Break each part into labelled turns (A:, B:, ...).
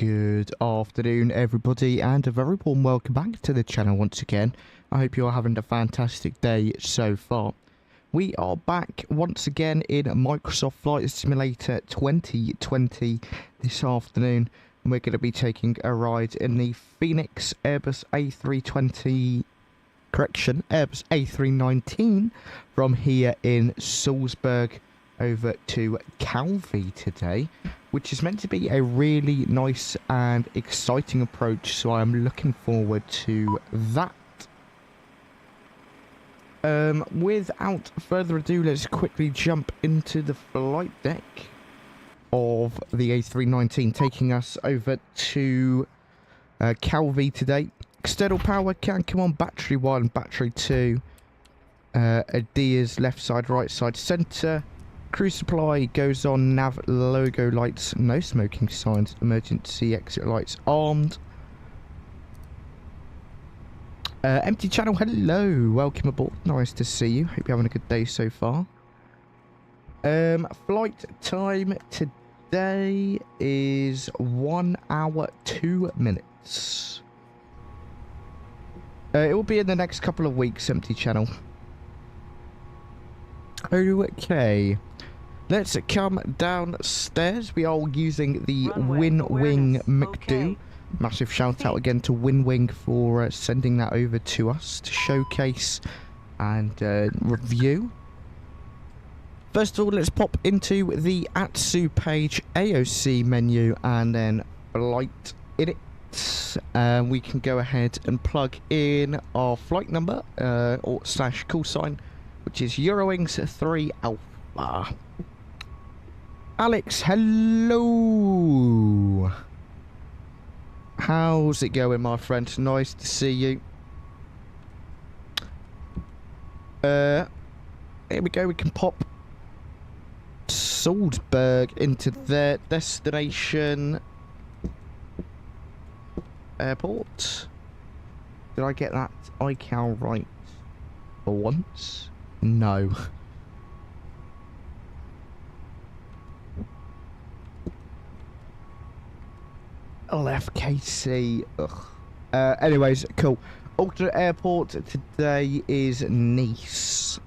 A: Good afternoon, everybody, and a very warm welcome back to the channel once again. I hope you are having a fantastic day so far. We are back once again in Microsoft Flight Simulator 2020 this afternoon, and we're going to be taking a ride in the Fenix Airbus A320, Airbus A319 from here in Salzburg over to Calvi today, which is meant to be a really nice and exciting approach, so I'm looking forward to that. Without further ado, let's quickly jump into the flight deck of the A319, taking us over to Calvi today. External power can come on battery 1, battery 2, ADIA's left side, right side, centre. Crew supply goes on, nav logo lights, no smoking signs, emergency exit lights armed. Empty channel, hello, welcome aboard, nice to see you, hope you're having a good day so far. Flight time today is 1 hour 2 minutes. It will be in the next couple of weeks, empty channel. Okay. Let's come downstairs. We are using the WinWing MCDU. Massive shout out again to WinWing for sending that over to us to showcase and review. First of all, let's pop into the 𝗕𝗚cie page AOC menu and then flight in it. We can go ahead and plug in our flight number or / call sign, which is EuroWings 3 Alpha. Alex, hello. How's it going, my friend? Nice to see you. Here we go. We can pop Salzburg into their destination airport. Did I get that iCal right for once? No. 𝗗𝗚𝐶𝐻. Anyways, cool. Alternate airport today is Nice.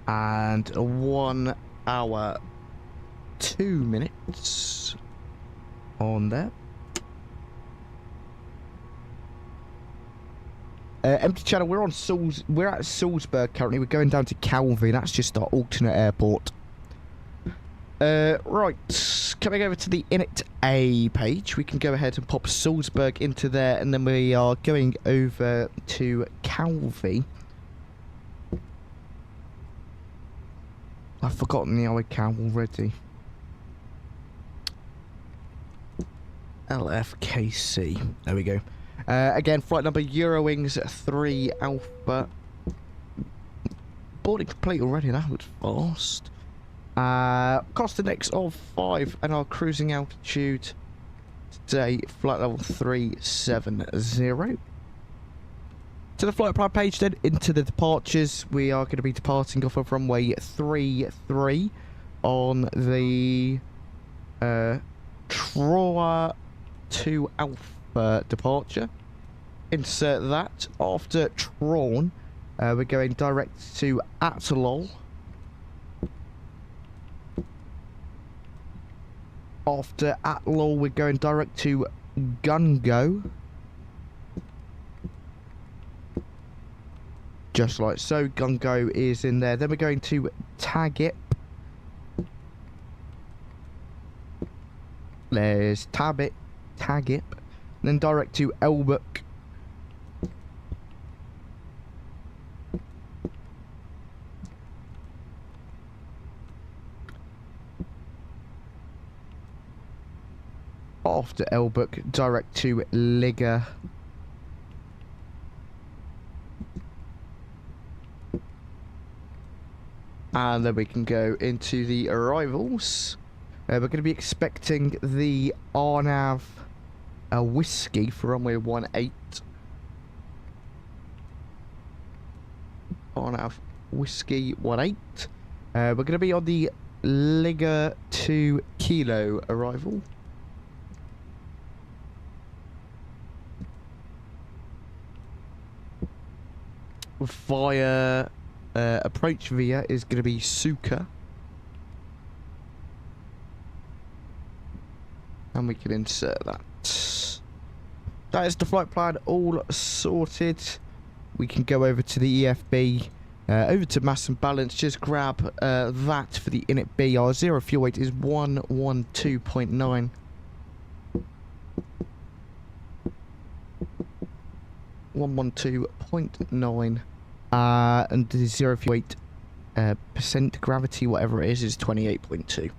A: And 1 hour 2 minutes on there. Empty channel, we're at Salzburg currently. We're going down to Calvi. That's just our alternate airport. Right, coming over to the Init A page, we can go ahead and pop Salzburg into there, and then we are going over to Calvi. I've forgotten the iCal already. 𝗗𝗚𝐶𝐻. There we go. Again, flight number EuroWings 3 Alpha. Boarding complete already, that was fast. Cost index of 5 and our cruising altitude today, flight level 370. To the flight plan page then, into the departures. We are going to be departing off of runway 33 on the 𝗤𝗏 2 Alpha departure. Insert that. After 𝗤𝗏, we're going direct to 𝗕𝗏𝗏. After 𝗕𝗏𝗏, we're going direct to 𝗗𝗚𝗚𝗀. Just like so, 𝗗𝗚𝗀𝗀 is in there. Then we're going to 𝗤𝗏𝗃𝗃. There's 𝗤𝗃𝗃. Then direct to Elbuk. After Elbuk, direct to Liga. And then we can go into the arrivals. We're going to be expecting the RNAV whiskey for runway 18. RNAV whiskey 18. We're going to be on the Liga 2 Kilo arrival. Via approach via is going to be Suka. And we can insert that. That is the flight plan all sorted. We can go over to the EFB, over to mass and balance, just grab that for the init B. Our zero fuel weight is 112.9. And the zero fuel weight percent gravity, whatever it is 28.2.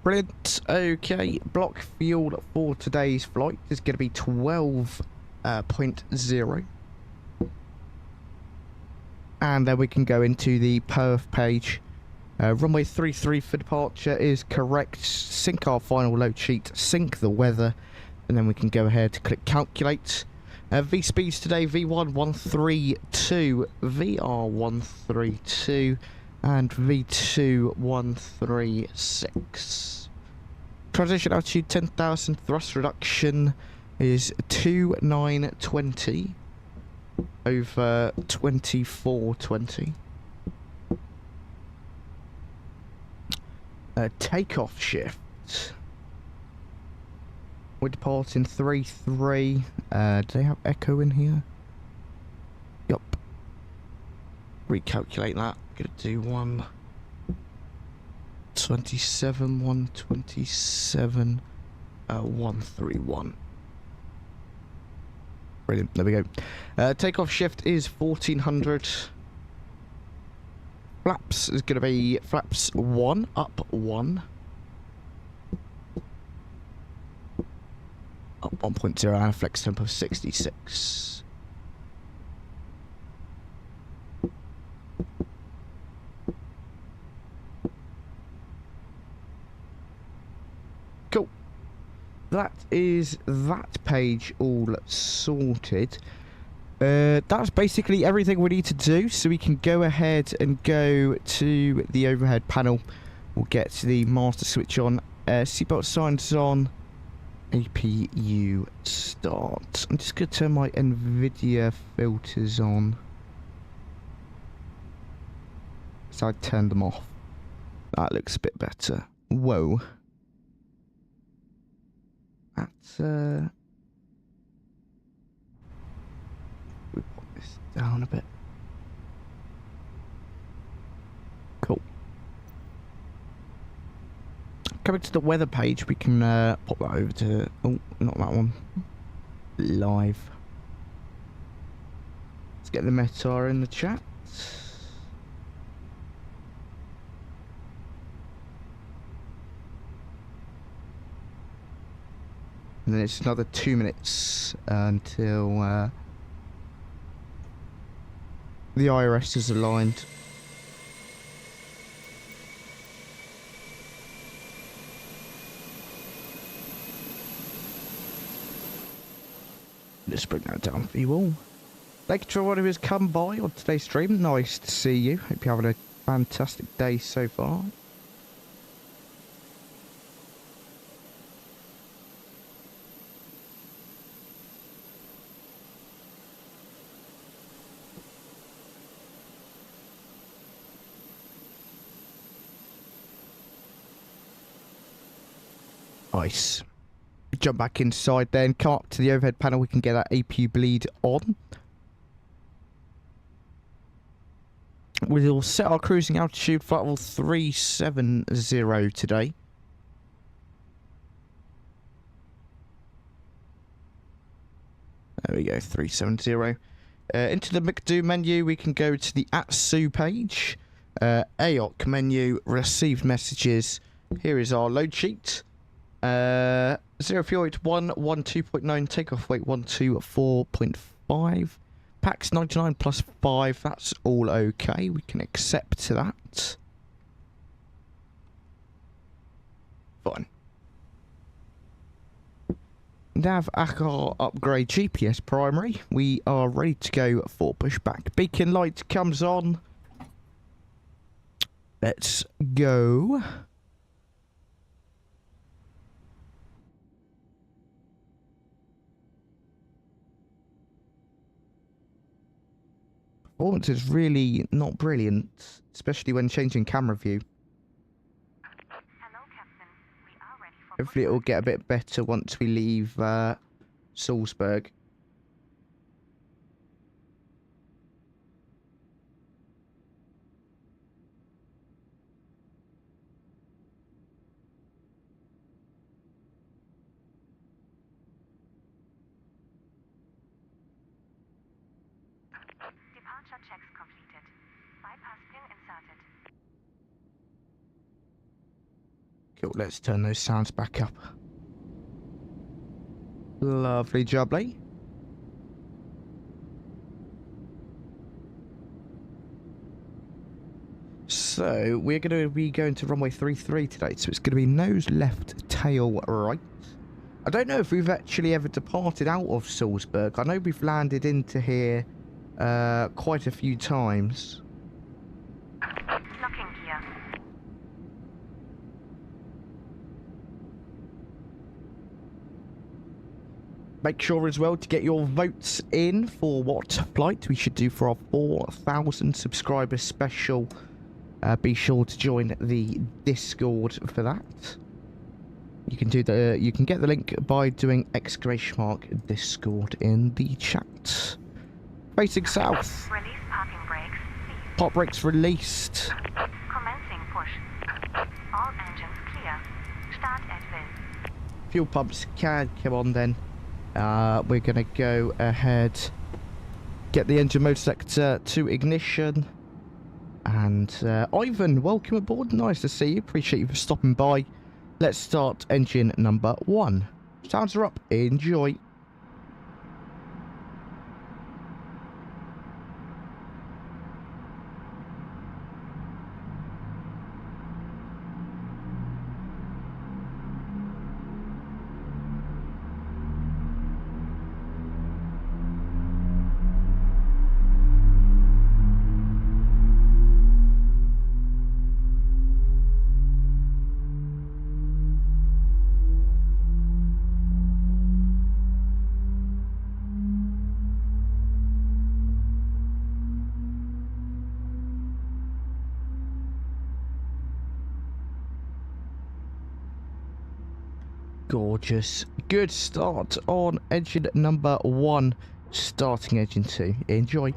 A: Brilliant. Okay, block fuel for today's flight is going to be 12.0. And then we can go into the perf page. Runway 33 for departure is correct. Sync our final load sheet, sync the weather, and then we can go ahead to click calculate. V speeds today, V1 132, VR 132, and V2 136. Transition altitude 10,000, thrust reduction is 2920 over 2420. Takeoff shift. We're departing 3-3. Do they have echo in here? Yup. Recalculate that. Gonna do 127, 127, 131. Brilliant. There we go. Takeoff shift is 1400. Flaps is going to be flaps 1, up 1. Up 1.0 and a flex tempo of 66. Cool. That is that page all sorted. That's basically everything we need to do, so we can go ahead and go to the overhead panel. We'll get the master switch on, seatbelt signs on, APU start. I'm just going to turn my NVIDIA filters on, so I turned them off. That looks a bit better. Whoa. That's we put this down a bit. Cool. Coming to the weather page, we can pop that over to, oh, not that one, live. Let's get the meta in the chat. And then it's another 2 minutes until the IRS is aligned. Let's bring that down for you all. Thank you to everyone who has come by on today's stream. Nice to see you. Hope you're having a fantastic day so far. Nice. Jump back inside then, come up to the overhead panel, we can get that APU bleed on. We'll set our cruising altitude, flight level 370 today. There we go, 370. Into the MCDU menu, we can go to the @SU page. AOC menu, received messages. Here is our load sheet. Zero fuel weight 112.9, takeoff weight 124.5, packs 99 plus 5, that's all okay, we can accept that. Fine. Nav ACAR upgrade GPS primary, we are ready to go for pushback. Beacon light comes on, Let's go. Performance is really not brilliant, especially when changing camera view.
B: Hello, Captain. We are ready for
A: Hopefully it will get a bit better once we leave Salzburg.
B: departure checks completed. Bypass pin inserted.
A: Cool, let's turn those sounds back up. Lovely jubbly. So, we're going to be going to runway 33 today, so it's going to be nose left, tail right. I don't know if we've actually ever departed out of Salzburg. I know we've landed into here quite a few times.
B: Locking gear.
A: Make sure as well to get your votes in for what flight we should do for our 4,000 subscribers special. Be sure to join the Discord for that. You can get the link by doing !Discord in the chat. Facing south.
B: Release parking brakes. Cease.
A: Pop brakes released.
B: Commencing push. All engines clear. Start at will.
A: Fuel pumps can come on then. We're gonna go ahead, get the engine mode sector to ignition. And Ivan, welcome aboard. Nice to see you. Appreciate you for stopping by. Let's start engine number 1. Sounds are up. Enjoy. Gorgeous. Good start on engine number 1. Starting engine 2. Enjoy.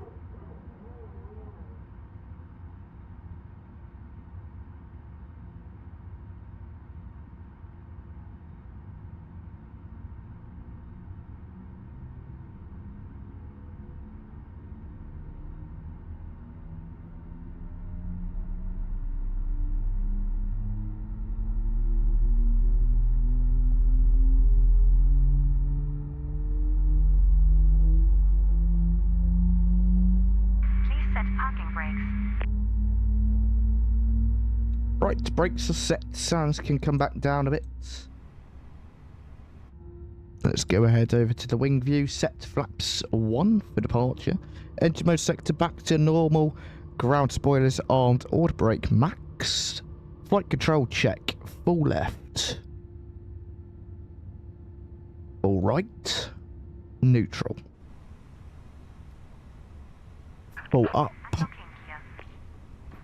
A: Right, brakes are set. Sounds can come back down a bit. Let's go ahead over to the wing view. Set flaps 1 for departure. Engine mode sector back to normal. Ground spoilers armed. Auto brake max. Flight control check. Full left. Full right. Neutral. Full up.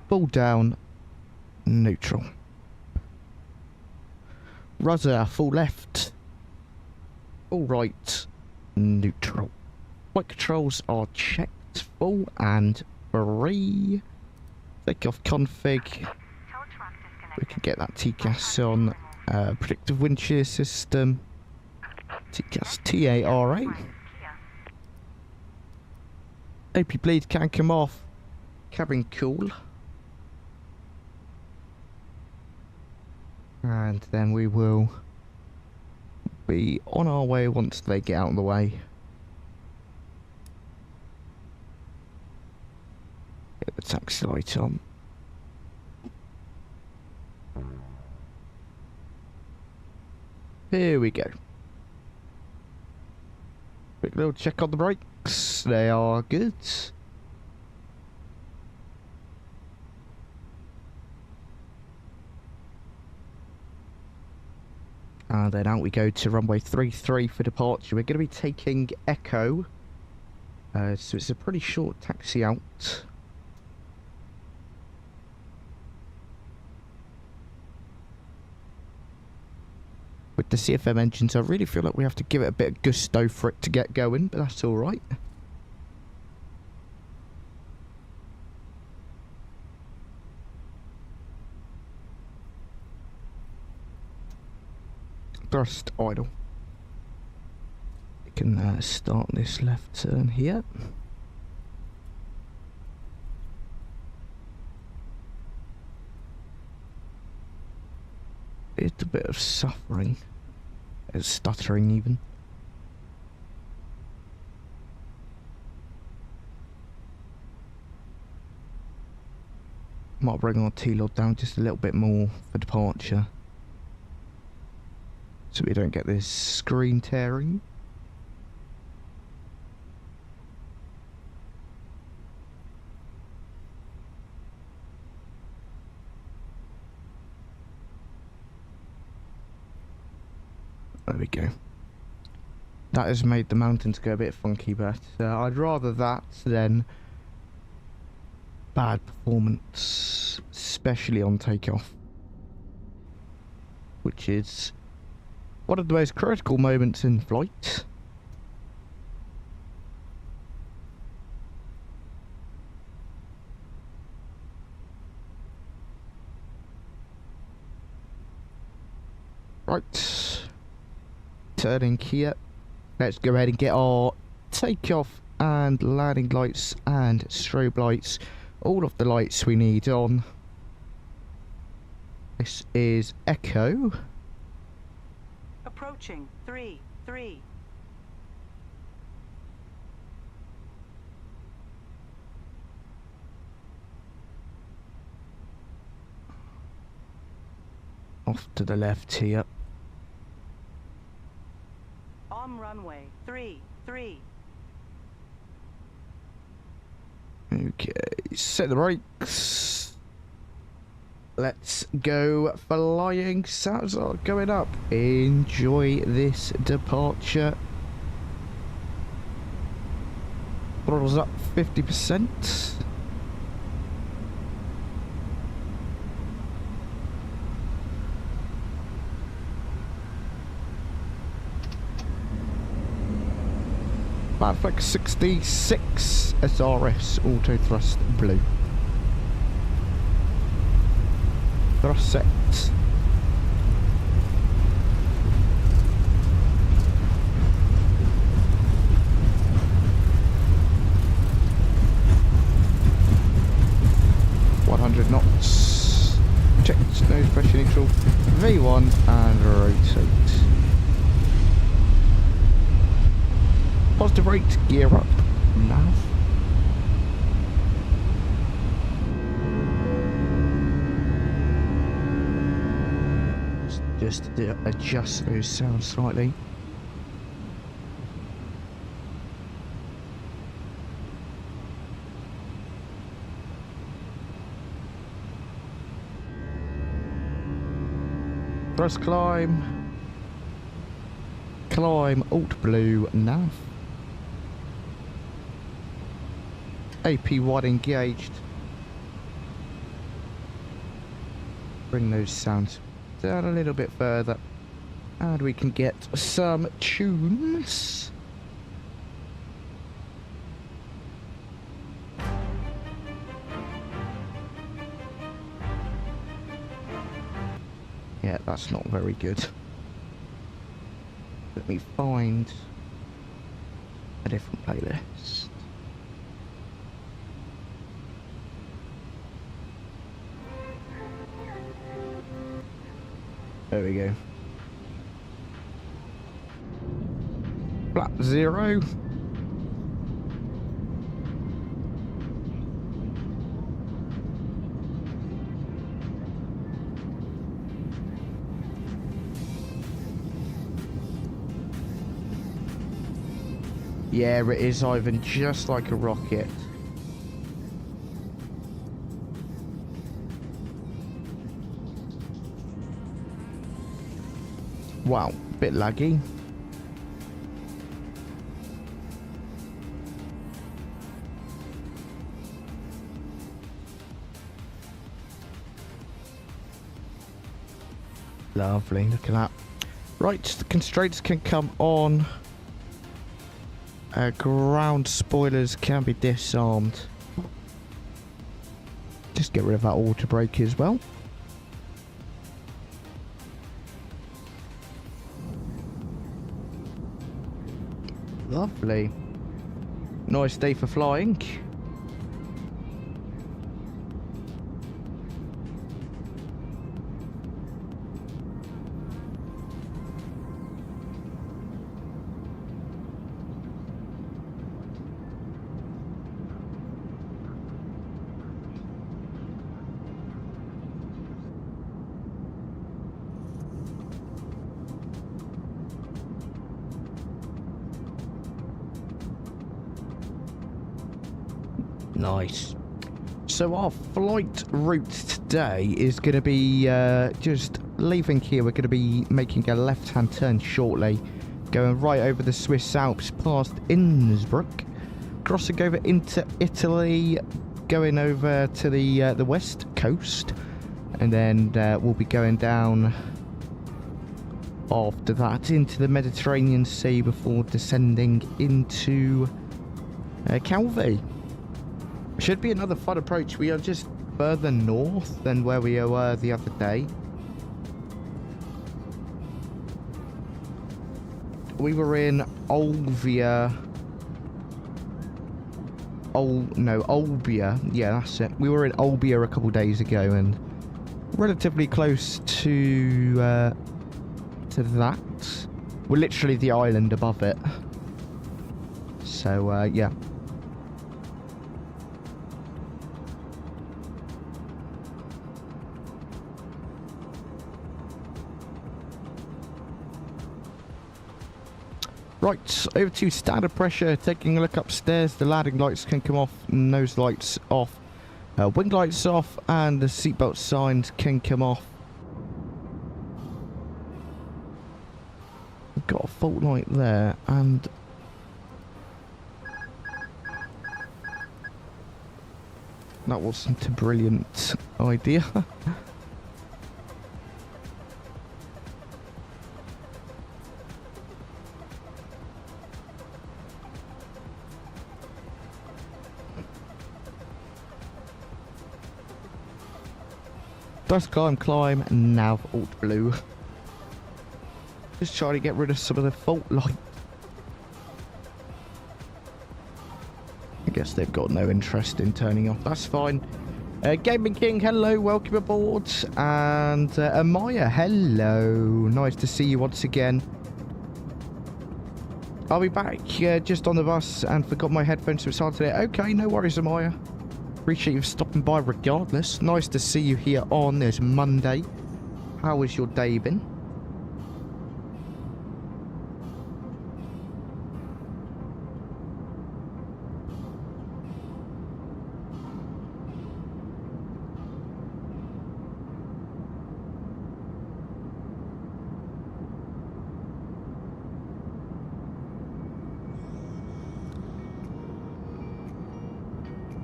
A: Full down. Neutral. Rudder full left. Full right. Neutral. Flight controls are checked. Full and free. Take off config. We can get that TCAS on. Predictive wind shear system. TCAS TARA. AP bleed can come off. Cabin cool. And then we will be on our way once they get out of the way. Get the taxi light on. Here we go. Quick little check on the brakes. They are good. And then out we go to runway 33 for departure. We're going to be taking Echo. So it's a pretty short taxi out. With the CFM engines, I really feel like we have to give it a bit of gusto for it to get going, but that's alright. Thrust idle. We can start this left turn here. It's a bit of suffering. It's stuttering even. Might bring our T-Log down just a little bit more for departure, so we don't get this screen tearing. There we go. That has made the mountains go a bit funky, but I'd rather that than bad performance, especially on takeoff, which is one of the most critical moments in flight. Right, turning here. Let's go ahead and get our takeoff and landing lights and strobe lights, all of the lights we need on. This is Echo.
C: Approaching 3-3.
A: Off to the left here.
C: On runway 3-3.
A: Okay, set the brakes. Let's go flying. Sounds are going up. Enjoy this departure. Throttles up 50%. Bad flex 66 SRS auto thrust blue. Thrust set. knots. Check nose pressure neutral. V1 and rotate. Positive rate, gear up. Nav. Just adjust those sounds slightly. Thrust climb. Climb, alt blue, nav. AP1 engaged. Bring those sounds down a little bit further and we can get some tunes. Yeah, that's not very good. Let me find a different playlist. There we go. Flat 0. Yeah, it is, Ivan, just like a rocket. Wow, bit laggy. Lovely, look at that. Right, the constraints can come on. Ground spoilers can be disarmed. Just get rid of that auto brake as well. Lovely. Nice day for flying. Nice. So our flight route today is going to be just leaving here. We're going to be making a left-hand turn shortly, going right over the Swiss Alps past Innsbruck, crossing over into Italy, going over to the west coast, and then we'll be going down after that into the Mediterranean Sea before descending into Calvi. Should be another fun approach. We are just further north than where we were the other day. We were in Olbia. Olbia. Yeah, that's it. We were in Olbia a couple days ago and relatively close to that. We're literally the island above it. So, yeah. Right, over to standard pressure, taking a look upstairs. The landing lights can come off, nose lights off, wing lights off, and the seatbelt signs can come off. We've got a fault light there, and that wasn't a brilliant idea. Dust climb, nav alt blue. Just trying to get rid of some of the fault light. I guess they've got no interest in turning off. That's fine. Gaming King, hello, welcome aboard. And Amaya, hello. Nice to see you once again. I'll be back just on the bus and forgot my headphones to start today. Okay, no worries, Amaya. Appreciate you stopping by regardless. Nice to see you here on this Monday. How has your day been?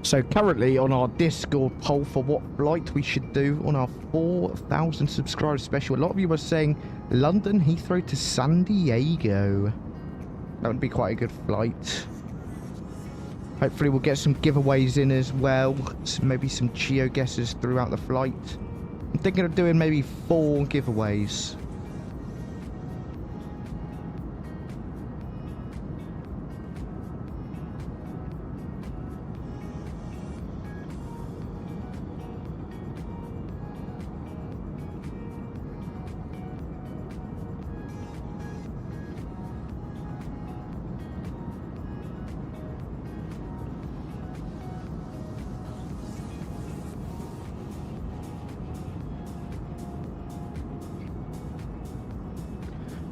A: So currently on our Discord poll for what flight we should do on our 4,000 subscribers special, a lot of you were saying London Heathrow to San Diego. That would be quite a good flight. Hopefully we'll get some giveaways in as well. Maybe some Chio guesses throughout the flight. I'm thinking of doing maybe 4 giveaways.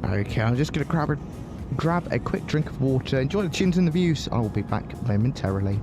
A: Okay, I'm just going to grab a quick drink of water, enjoy the tunes and the views. I will be back momentarily.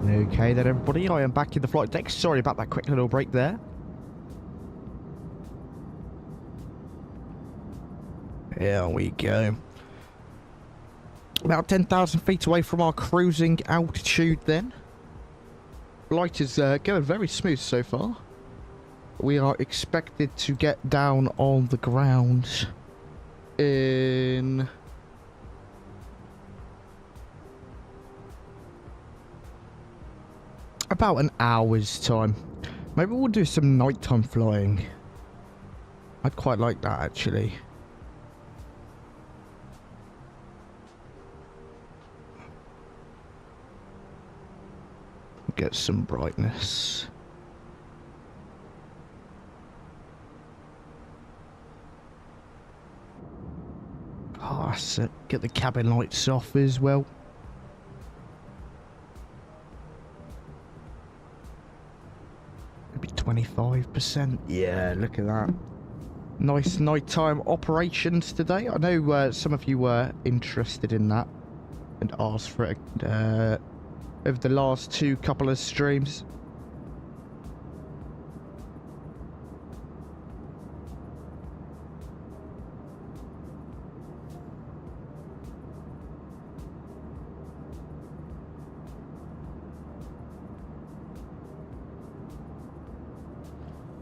A: Okay then everybody, I am back in the flight deck. Sorry about that quick little break there. Here we go. About 10,000 feet away from our cruising altitude then. Flight is going very smooth so far. We are expected to get down on the ground in about an hour's time. Maybe we'll do some nighttime flying. I'd quite like that actually. Get some brightness. Oh, that's it. Get the cabin lights off as well. Maybe 25%. Yeah, look at that. Nice nighttime operations today. I know some of you were interested in that and asked for it over the last couple of streams.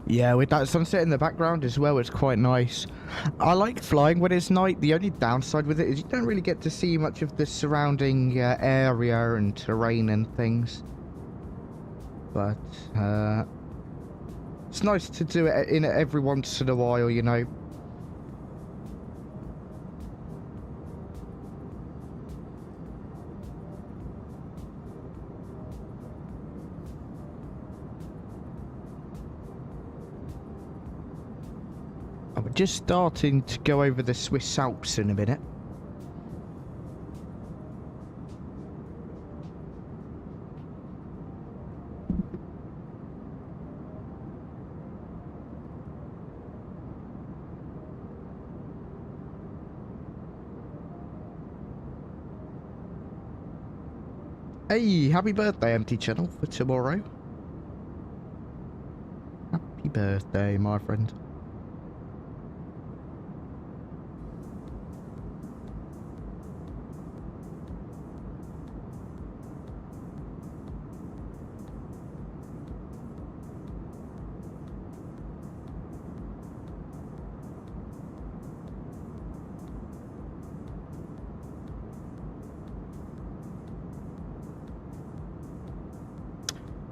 A: Yeah, with that sunset in the background as well, it's quite nice. I like flying when it's night. The only downside with it is you don't really get to see much of the surrounding area and terrain and things. But it's nice to do it in every once in a while, you know. I'm just starting to go over the Swiss Alps in a minute. Hey, happy birthday, Empty Channel, for tomorrow. Happy birthday, my friend.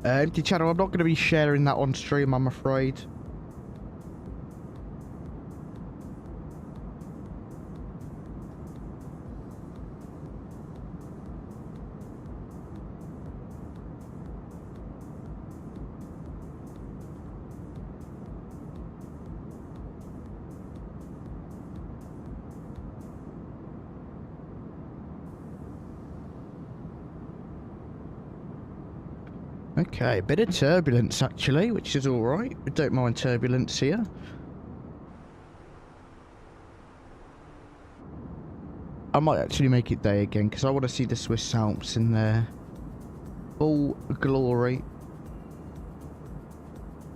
A: Empty Channel, I'm not going to be sharing that on stream, I'm afraid. Okay, a bit of turbulence actually, which is alright. We don't mind turbulence here. I might actually make it day again, because I want to see the Swiss Alps in their full glory.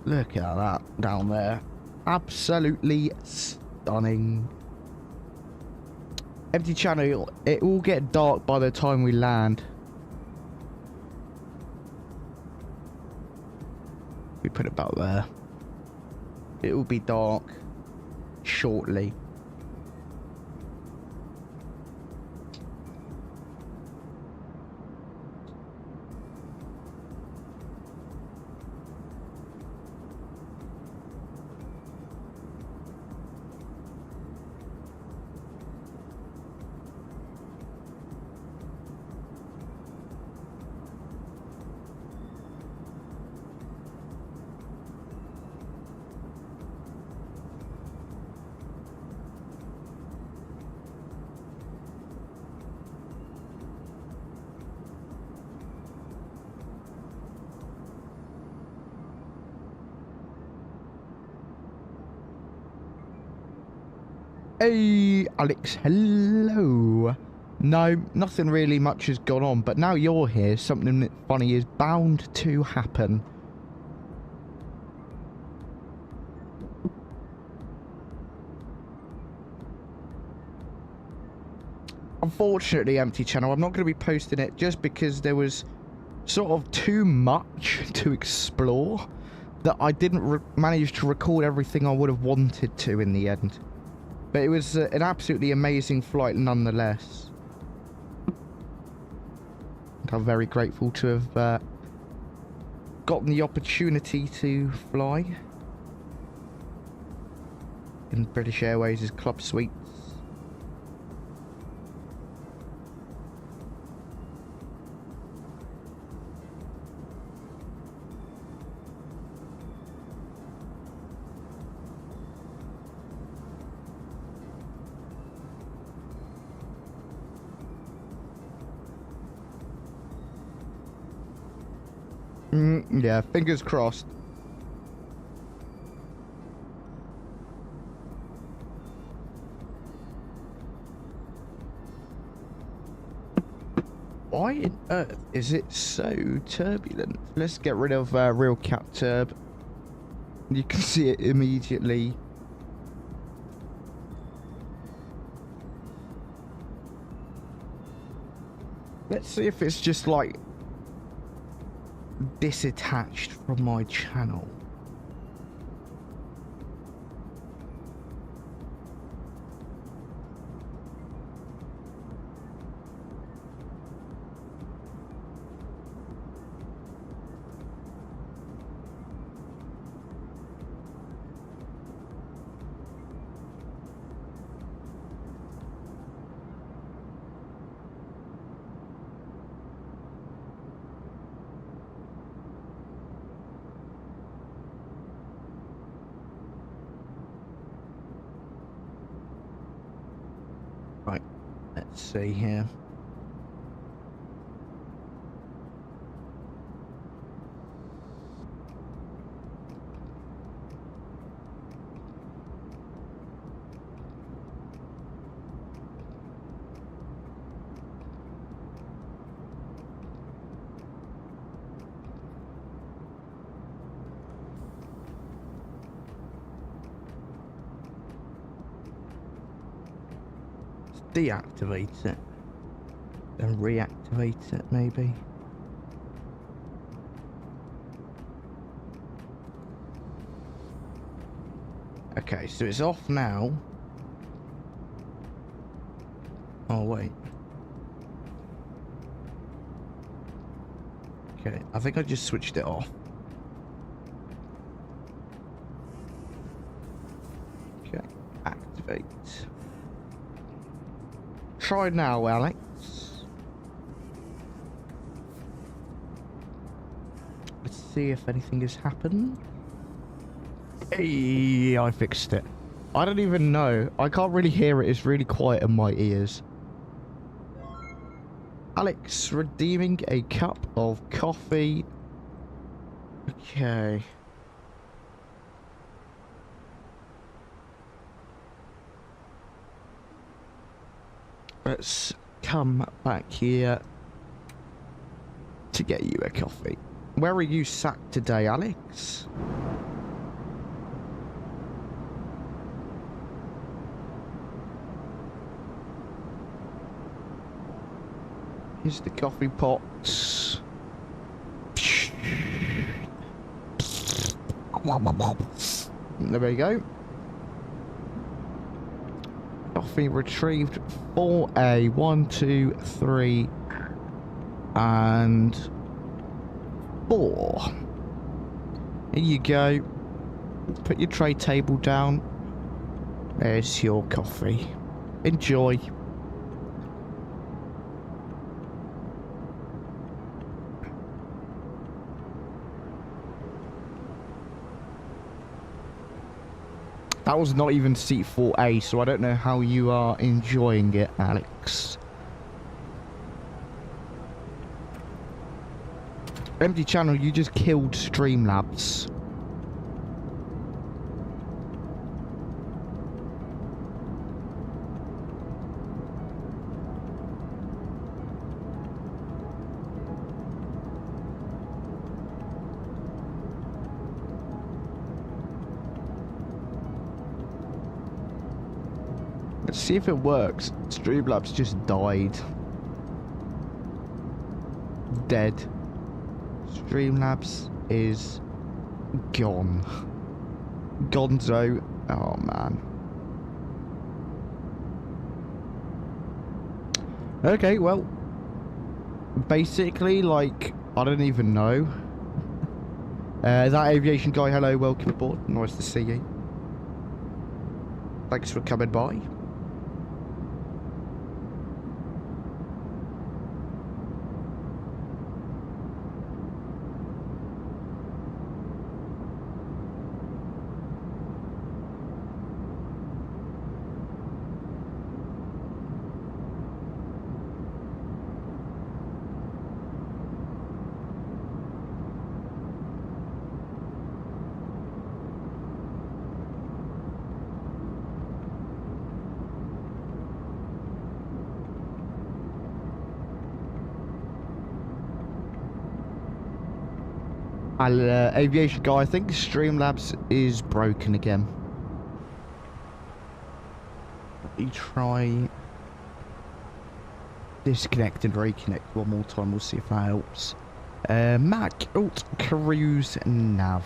A: Look at that down there. Absolutely stunning. Empty Channel, it will get dark by the time we land. We put it about there. It will be dark shortly. Hey, Alex, hello. No, nothing really much has gone on, but now you're here, something funny is bound to happen. Unfortunately, 𝗵𝗵𝐶hannel, I'm not going to be posting it just because there was sort of too much to explore that I didn't manage to record everything I would have wanted to in the end. But it was an absolutely amazing flight nonetheless. I'm very grateful to have gotten the opportunity to fly in British Airways' club suites. Yeah, fingers crossed. Why on earth is it so turbulent? Let's get rid of real cat turb. You can see it immediately. Let's see if it's just like disattached from my channel. Right, let's see here. Deactivate it, then reactivate it maybe. Okay, so it's off now. Oh wait. Okay, I think I just switched it off. Okay, activate. Try now, Alex. Let's see if anything has happened. Hey, I fixed it. I don't even know. I can't really hear it. It's really quiet in my ears. Alex redeeming a cup of coffee. Okay. Let's come back here to get you a coffee. Where are you sat today, Alex? Here's the coffee pots. There we go. Coffee retrieved 4A, 1, 2, 3, and 4. Here you go. Put your tray table down. There's your coffee. Enjoy. That was not even seat 4A, so I don't know how you are enjoying it, Alex. 𝗵𝗵𝐶hannel, you just killed Streamlabs. Let's see if it works. Streamlabs just died. Dead. Streamlabs is gone. Gonzo. Oh man. Okay, well, basically, like, I don't even know. That aviation guy, hello, welcome aboard. Nice to see you. Thanks for coming by. Aviation guy, I think Streamlabs is broken again. Let me try disconnect and reconnect one more time. We'll see if that helps. Mac, Alt, Cruise, Nav.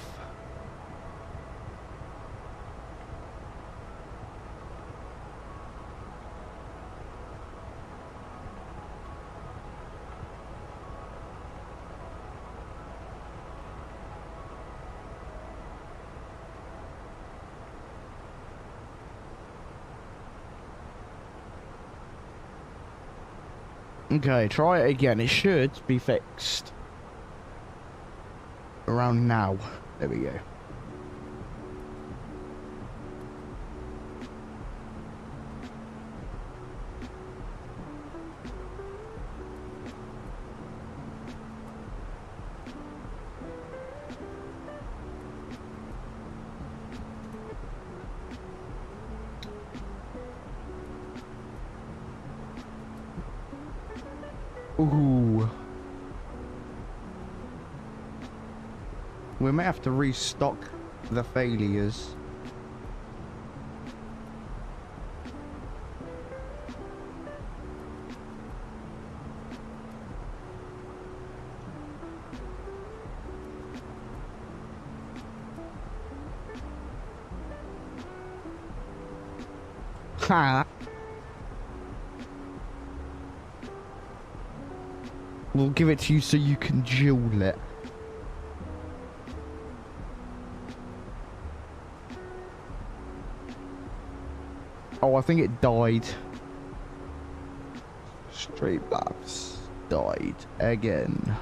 A: Okay, try it again. It should be fixed around now. There we go. Ooh. We may have to restock the failures. Ha! We'll give it to you so you can duel it. Oh, I think it died. Streamlabs died again.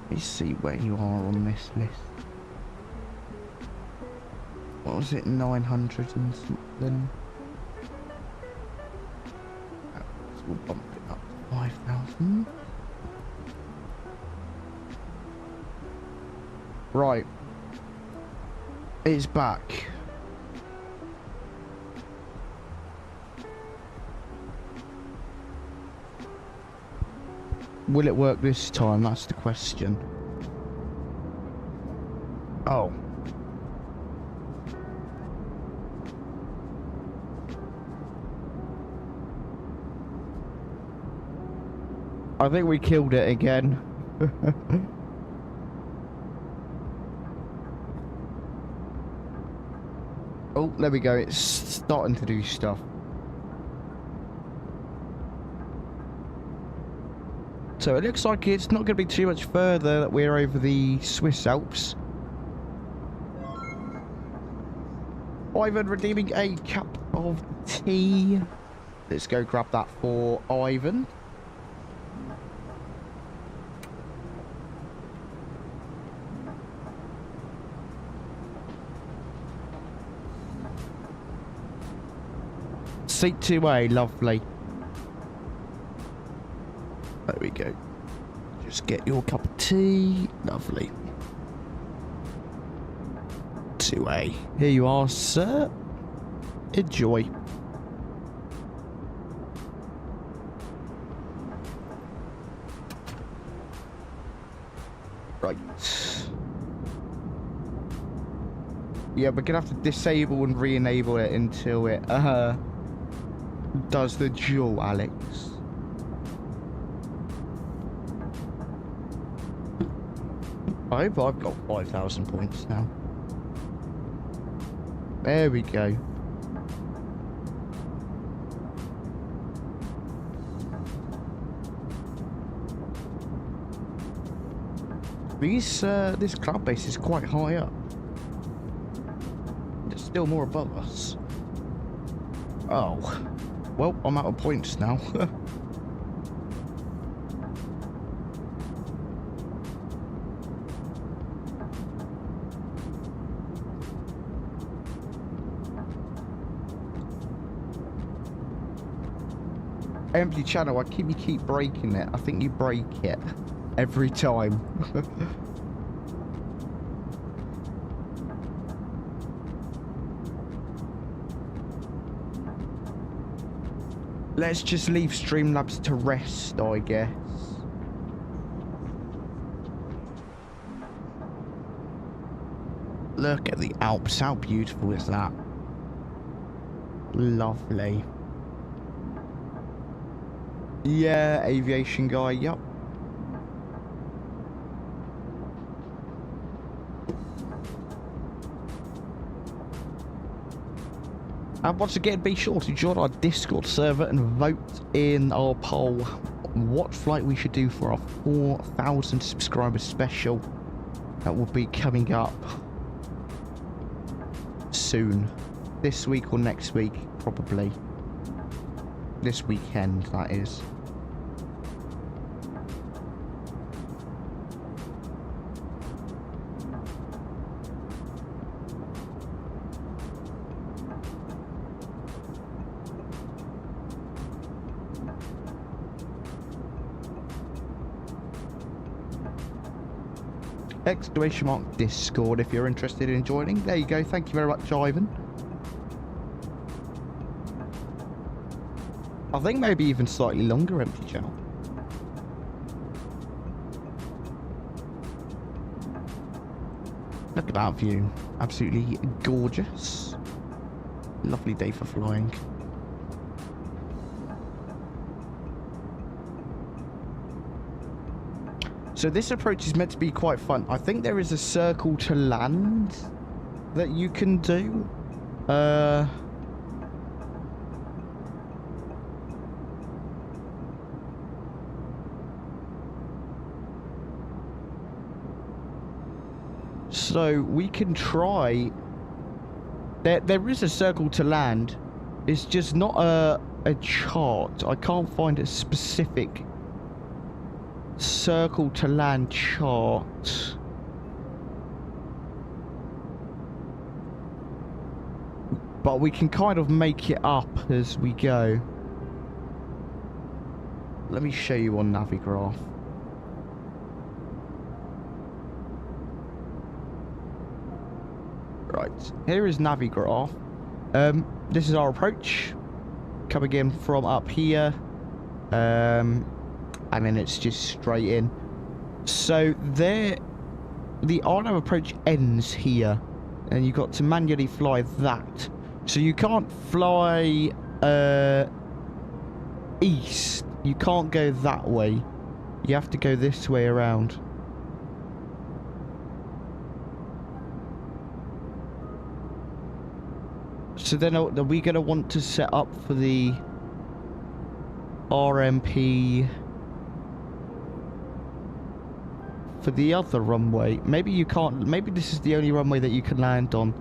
A: Let me see where you are on this list. What was it, 900 and something? So we'll bump it up to 5,000. Right. It's back. Will it work this time? That's the question. Oh. I think we killed it again. Oh, there we go. It's starting to do stuff. So it looks like it's not going to be too much further that we're over the Swiss Alps. Ivan redeeming a cup of tea. Let's go grab that for Ivan. Seat 2A, lovely. There we go. Just get your cup of tea. Lovely. 2A. Here you are, sir. Enjoy. Yeah, we're gonna have to disable and re-enable it until it does the dual, Alex. I hope I've got 5,000 points now. There we go. This cloud base is quite high up. There's still more above us. Oh. Well, I'm out of points now. Empty channel, you keep breaking it. I think you break it every time. Let's just leave Streamlabs to rest, I guess. Look at the Alps, how beautiful is that? Lovely. Yeah, aviation guy, yup. And once again, be sure to join our Discord server and vote in our poll what flight we should do for our 4,000 subscribers special. That will be coming up soon. This week or next week, probably. This weekend, that is. Exclamation mark Discord if you're interested in joining. There you go. Thank you very much, Ivan. I think maybe even slightly longer empty channel. Look at that view. Absolutely gorgeous. Lovely day for flying. So this approach is meant to be quite fun. I think there is a circle to land that you can do. So we can try. There is a circle to land. It's just not a chart. I can't find a specific circle to land chart. But we can kind of make it up as we go. Let me show you on Navigraph. Right, here is Navigraph. This is our approach. Coming in from up here. And then it's just straight in. So there, the RNAV approach ends here, and you've got to manually fly that. So you can't fly east. You can't go that way. You have to go this way around. So then are we going to want to set up for the RMP for the other runway? Maybe you can't. Maybe this is the only runway that you can land on.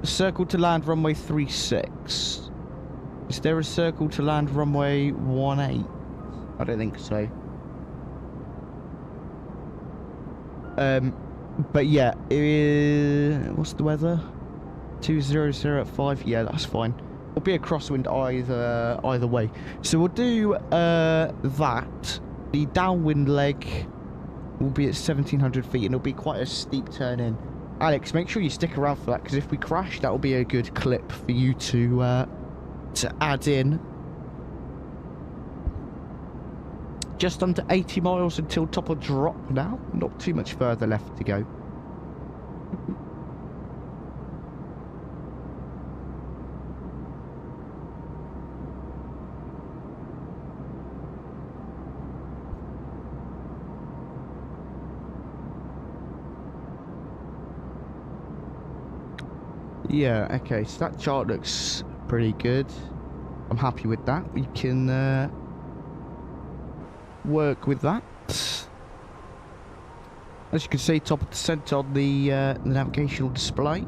A: Circle to land runway 36. Is there a circle to land runway 18? I don't think so. But yeah, what's the weather? 200 at 5. Yeah, that's fine. It'll be a crosswind either way. So we'll do that. The downwind leg will be at 1,700 feet, and it'll be quite a steep turn in. Alex, make sure you stick around for that, because if we crash, that will be a good clip for you to add in. Just under 80 miles until top of drop now. Not too much further left to go. Yeah, okay, so that chart looks pretty good. I'm happy with that. We can work with that. As you can see, top of descent on the navigational display.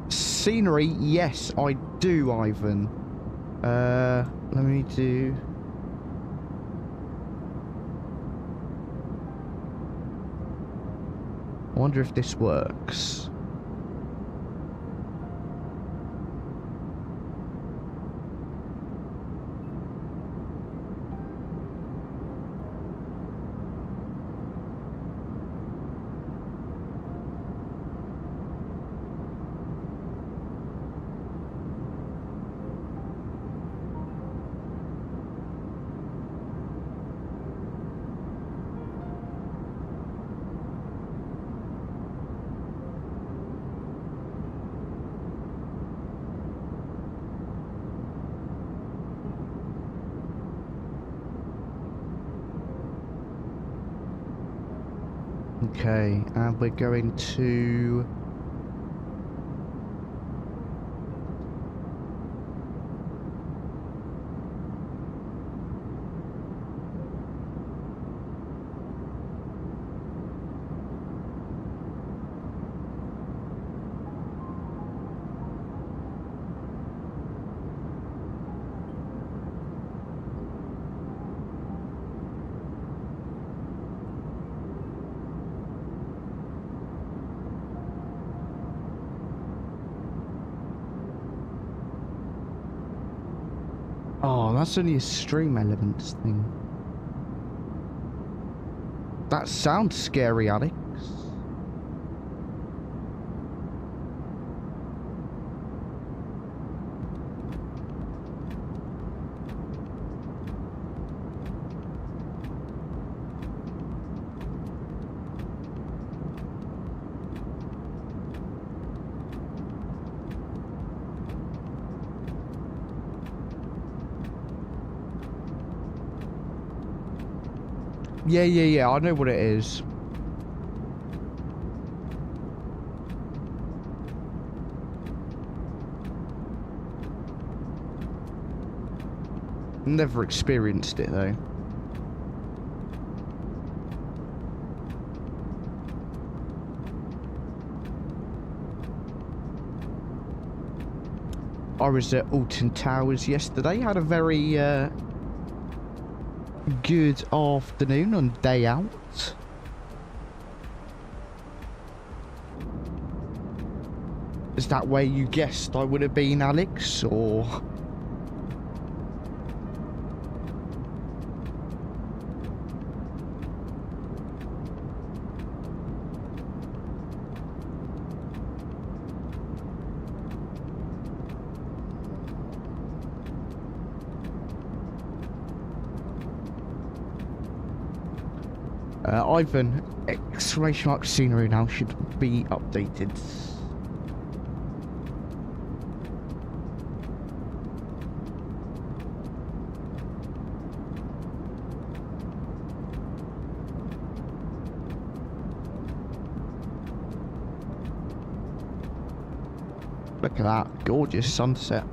A: Scenery, yes, I do, Ivan. Let me do... I wonder if this works. Okay, and we're going to... Oh, that's only a stream elements thing. That sounds scary, Alex. Yeah, I know what it is. Never experienced it though. I was at Alton Towers yesterday, had a very good afternoon on day out. Is that where you guessed I would have been, Alex, or? Ivan, exclamation mark scenery now should be updated. Look at that, gorgeous sunset.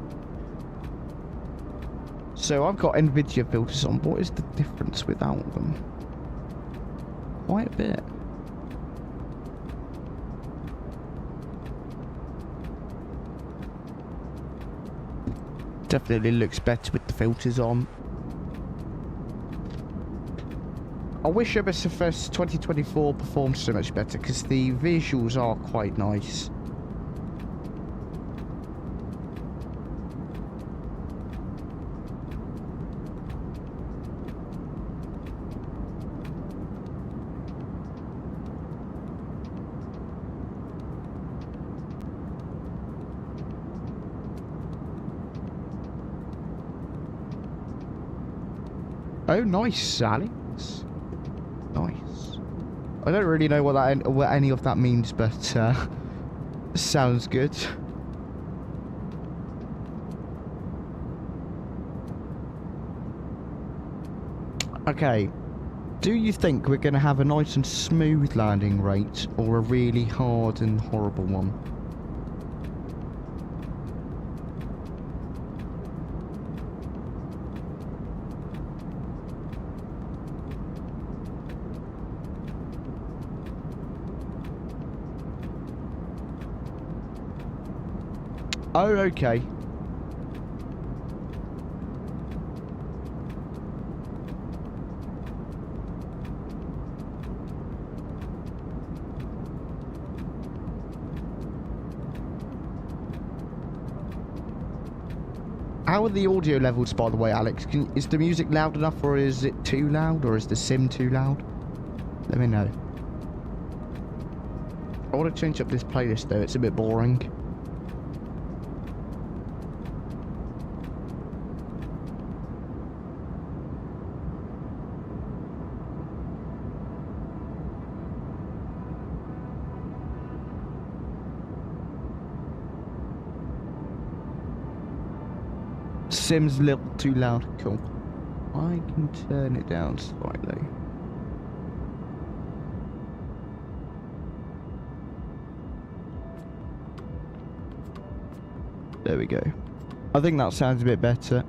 A: So I've got NVIDIA filters on. What is the difference without them? Quite a bit. Definitely looks better with the filters on. I wish MSFS 2024 performed so much better because the visuals are quite nice. Oh, nice, Alex. Nice. I don't really know what any of that means, but sounds good. Okay. Do you think we're going to have a nice and smooth landing rate, or a really hard and horrible one? Oh, okay. How are the audio levels, by the way, Alex? Is the music loud enough, or is it too loud, or is the sim too loud? Let me know. I want to change up this playlist, though. It's a bit boring. Sim's a little too loud. Cool. I can turn it down slightly. There we go. I think that sounds a bit better.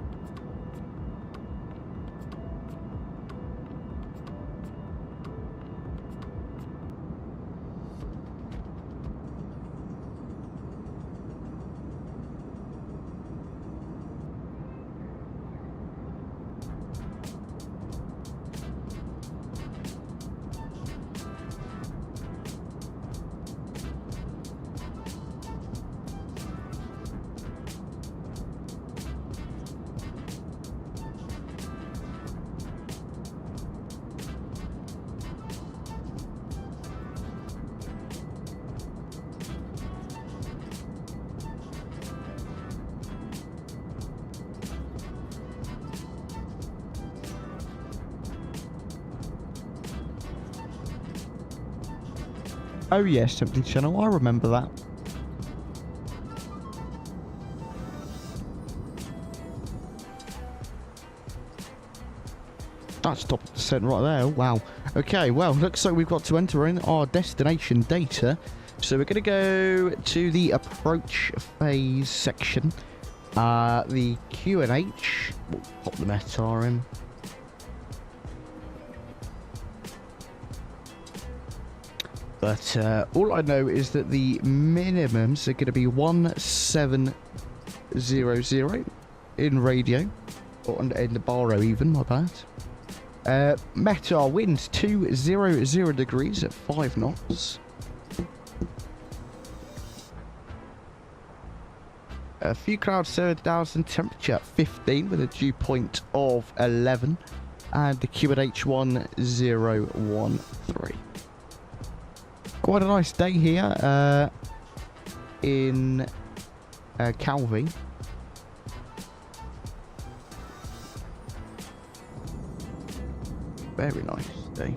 A: Oh yes, Simply Channel, I remember that. That's top percent right there. Wow. Okay, well, looks like we've got to enter in our destination data. So we're going to go to the approach phase section. The Q&H. We'll pop the METAR in. But all I know is that the minimums are going to be 1700 in radio, or in the baro even, my bad. METAR winds 200 degrees at 5 knots. A few clouds 7,000, temperature 15 with a dew point of 11, and the Q&H 1013. Quite a nice day here in Calvi. Very nice day.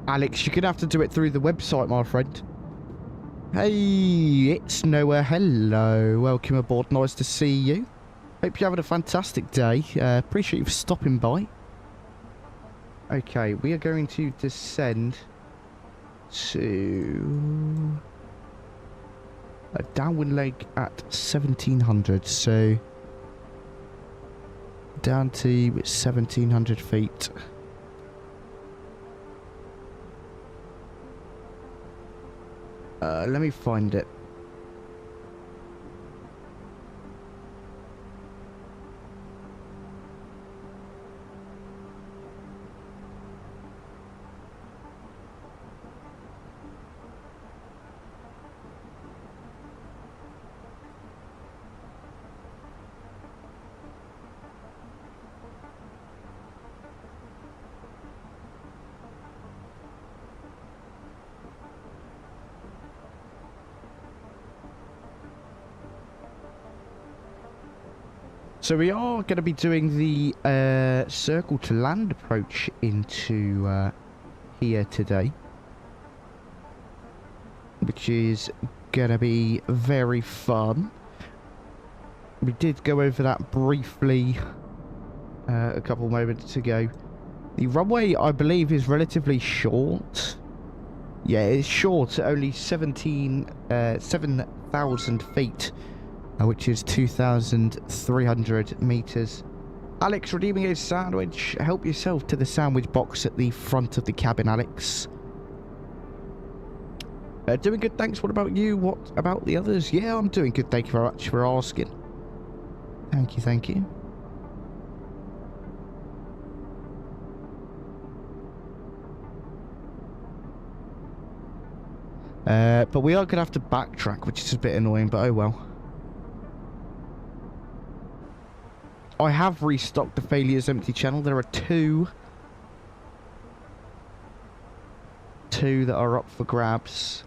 A: Alex, you're going to have to do it through the website, my friend. Hey, it's Noah. Hello. Welcome aboard. Nice to see you. Hope you're having a fantastic day. Appreciate you for stopping by. Okay, we are going to descend to a downwind leg at 1700. So down to 1700 feet. Let me find it. So we are going to be doing the circle to land approach into here today, which is going to be very fun. We did go over that briefly a couple moments ago. The runway, I believe, is relatively short. Yeah, it's short, only 7,000 feet. Which is 2,300 meters. Alex, redeeming a sandwich. Help yourself to the sandwich box at the front of the cabin, Alex. Doing good, thanks. What about you? What about the others? Yeah, I'm doing good. Thank you very much for asking. Thank you, thank you. But we are going to have to backtrack, which is a bit annoying, but oh well. I have restocked the Failures Empty channel. There are two that are up for grabs.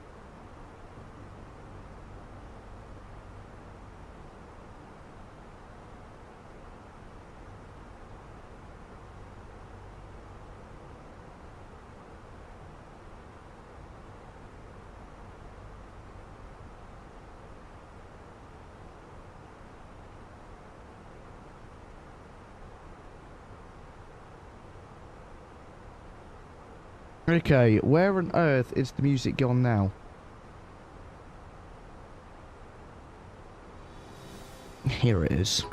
A: Okay, where on earth is the music gone now? Here it is.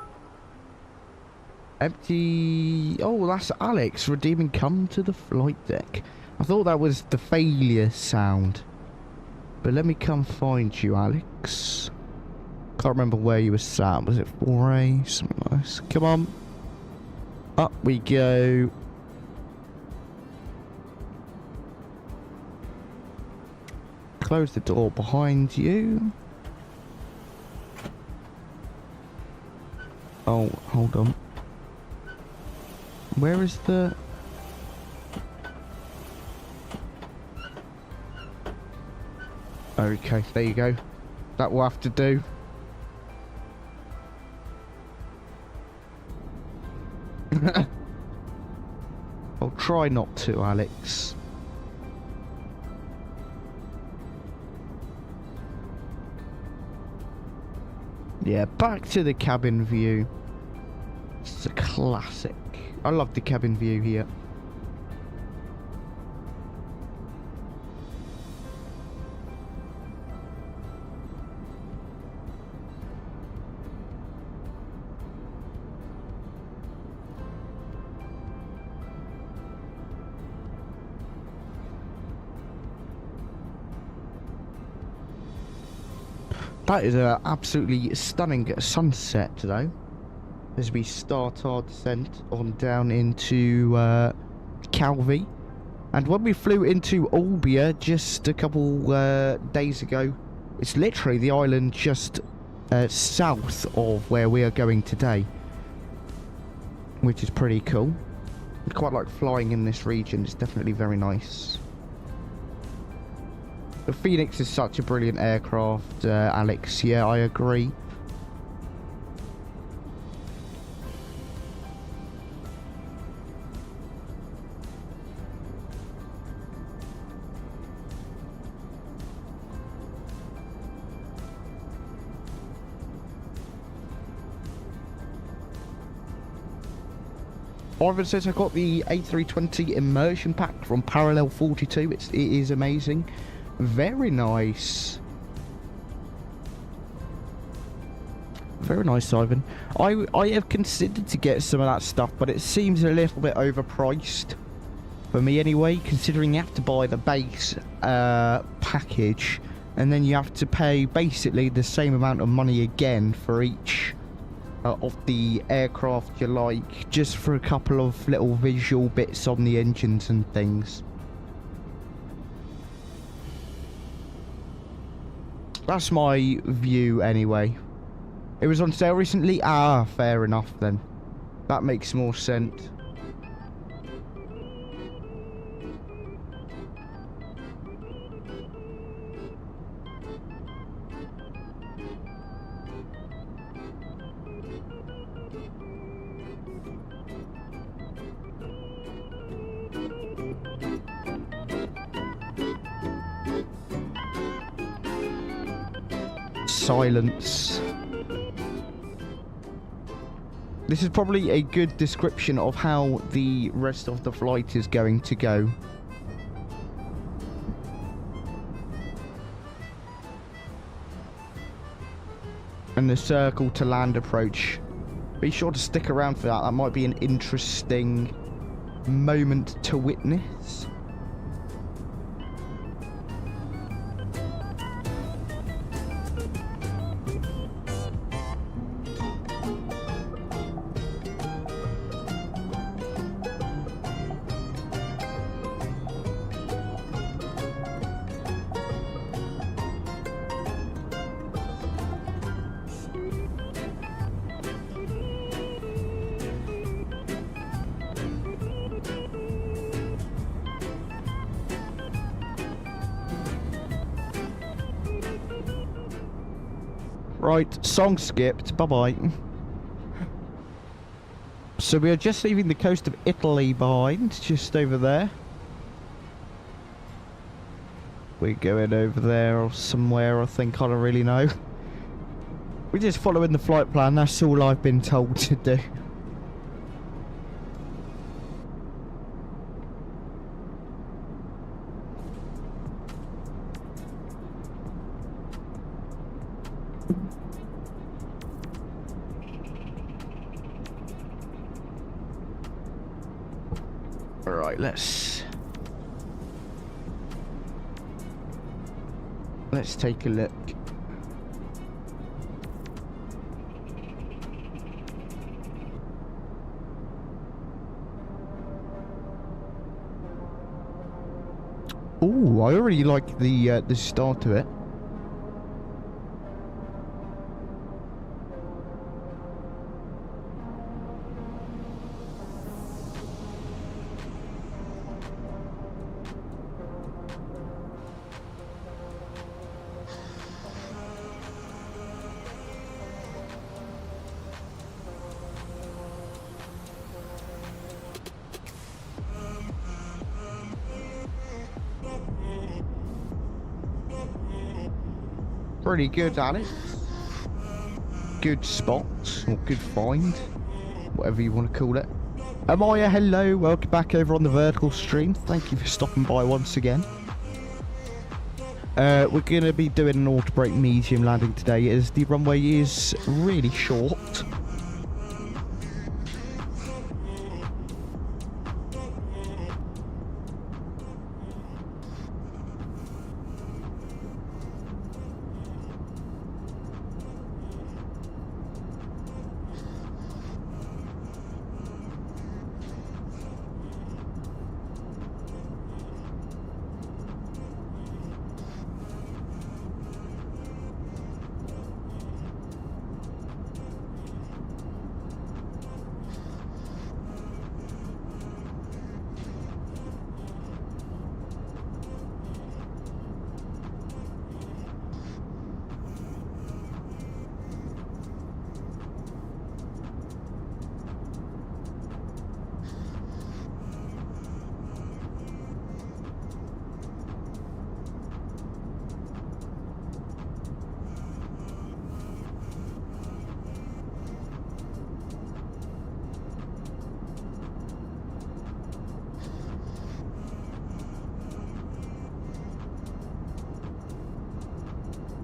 A: Empty... Oh, that's Alex redeeming come to the flight deck. I thought that was the failure sound. But let me come find you, Alex. Can't remember where you were sat. Was it 4A? Something like this. Come on. Up we go. Close the door behind you. Oh, hold on. Where is the... Okay, there you go. That will have to do. I'll try not to, Alex. Yeah, back to the cabin view. It's a classic. I love the cabin view here. That is an absolutely stunning sunset today, as we start our descent on down into Calvi. And when we flew into 𝗂𝗶𝗶𝗵 just a couple days ago, it's literally the island just south of where we are going today, which is pretty cool. I quite like flying in this region. It's definitely very nice. The Fenix is such a brilliant aircraft, Alex. Yeah, I agree. Ivan says I got the A320 immersion pack from Parallel 42. It is amazing. Very nice. Very nice, Ivan. I have considered to get some of that stuff, but it seems a little bit overpriced. For me anyway, considering you have to buy the base package and then you have to pay basically the same amount of money again for each of the aircraft you like, just for a couple of little visual bits on the engines and things. That's my view anyway. It was on sale recently? Ah, fair enough then. That makes more sense. Silence. This is probably a good description of how the rest of the flight is going to go. And the circle to land approach. Be sure to stick around for that. That might be an interesting moment to witness. Right, song skipped. Bye-bye. So we are just leaving the coast of Italy behind, just over there. We're going over there or somewhere, I think. I don't really know. We're just following the flight plan. That's all I've been told to do. Alright, let's take a look. Ooh, I already like the start of it. Pretty good at it. Good spot, or good find, whatever you want to call it. Amaya, hello, welcome back over on the vertical stream. Thank you for stopping by once again. We're going to be doing an auto-brake medium landing today, as the runway is really short.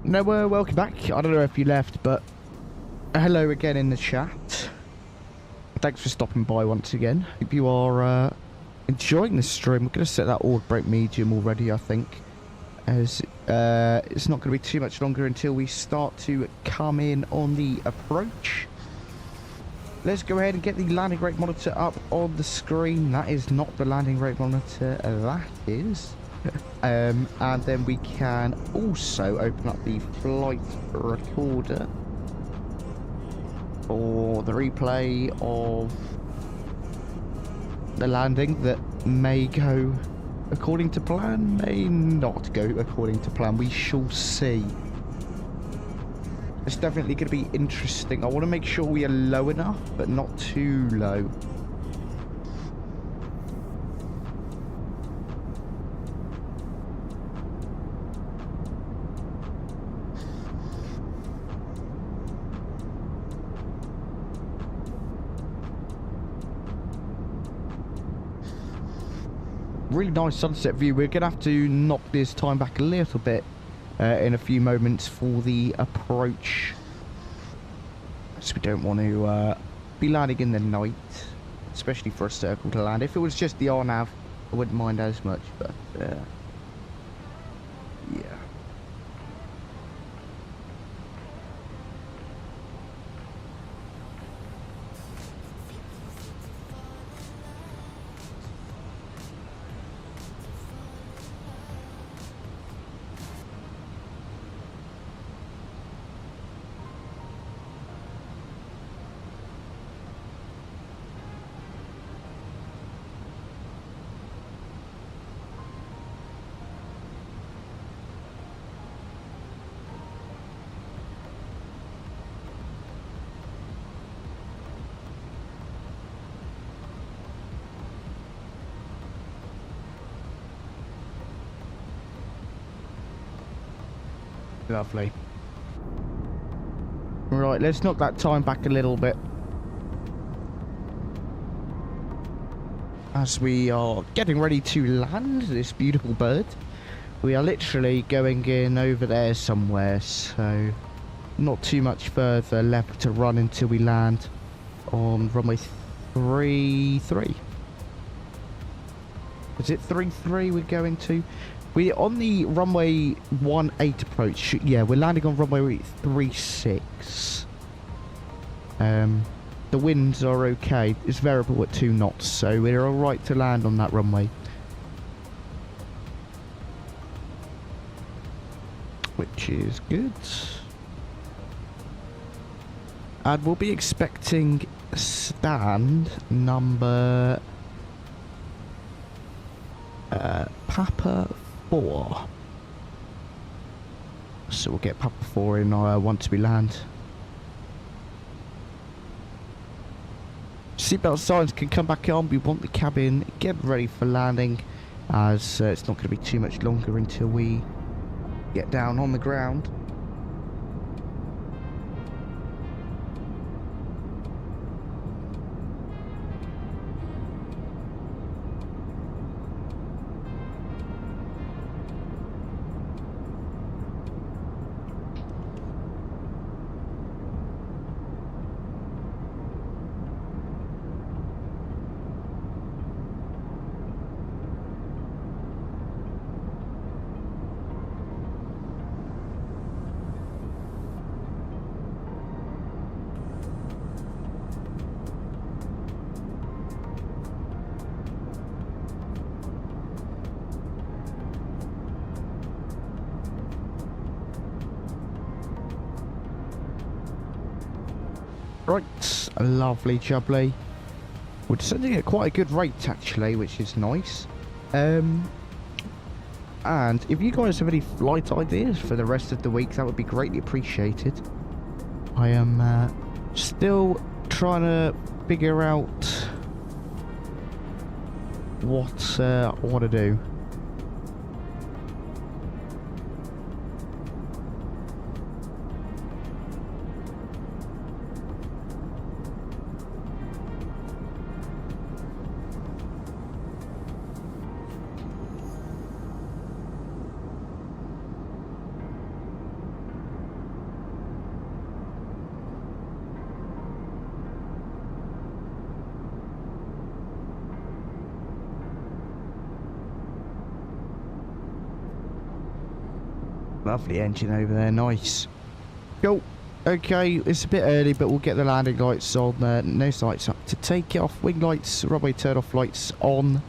A: No, welcome back. I don't know if you left, but hello again in the chat. Thanks for stopping by once again. Hope you are enjoying the stream. We're going to set that auto-brake medium already, I think. as it's not going to be too much longer until we start to come in on the approach. Let's go ahead and get the landing rate monitor up on the screen. That is not the landing rate monitor, that is. And then we can also open up the flight recorder for the replay of the landing that may go according to plan, may not go according to plan. We shall see. It's definitely going to be interesting. I want to make sure we are low enough, but not too low. Really nice sunset view. We're going to have to knock this time back a little bit in a few moments for the approach, so we don't want to be landing in the night, especially for a circle to land. If it was just the RNAV, I wouldn't mind as much, but yeah. Lovely. Right, let's knock that time back a little bit, as we are getting ready to land this beautiful bird. We are literally going in over there somewhere, so not too much further left to run until we land on runway 33. Is it 33 we're going to? We're on the runway 18 approach. Yeah, we're landing on runway 36. The winds are okay. It's variable at 2 knots, so we're alright to land on that runway. Which is good. And we'll be expecting stand number Papa 4. So we'll get Papa 4 in once we land. Seatbelt signs can come back on. We want the cabin get ready for landing, as it's not going to be too much longer until we get down on the ground. Right, lovely jubbly. We're sending at quite a good rate actually, which is nice. And if you guys have any flight ideas for the rest of the week, that would be greatly appreciated. I am still trying to figure out what I want to do. Lovely engine over there, nice. Cool. Okay, it's a bit early, but we'll get the landing lights on. No sights up to take it off. Wing lights, runway turn-off lights on.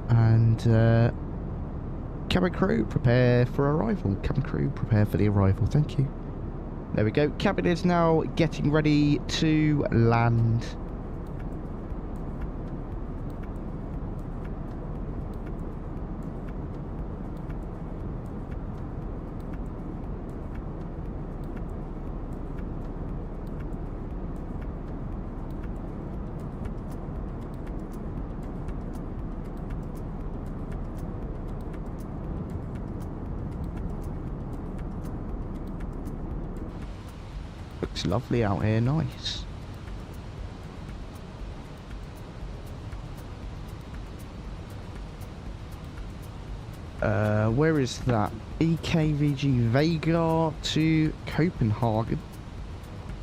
A: And cabin crew, prepare for arrival. Cabin crew, prepare for the arrival. Thank you. There we go. Cabin is now getting ready to land. Looks lovely out here, nice. Where is that? 𝗂𝐴𝐵𝗔𝐵𝗀𝗀 to Copenhagen.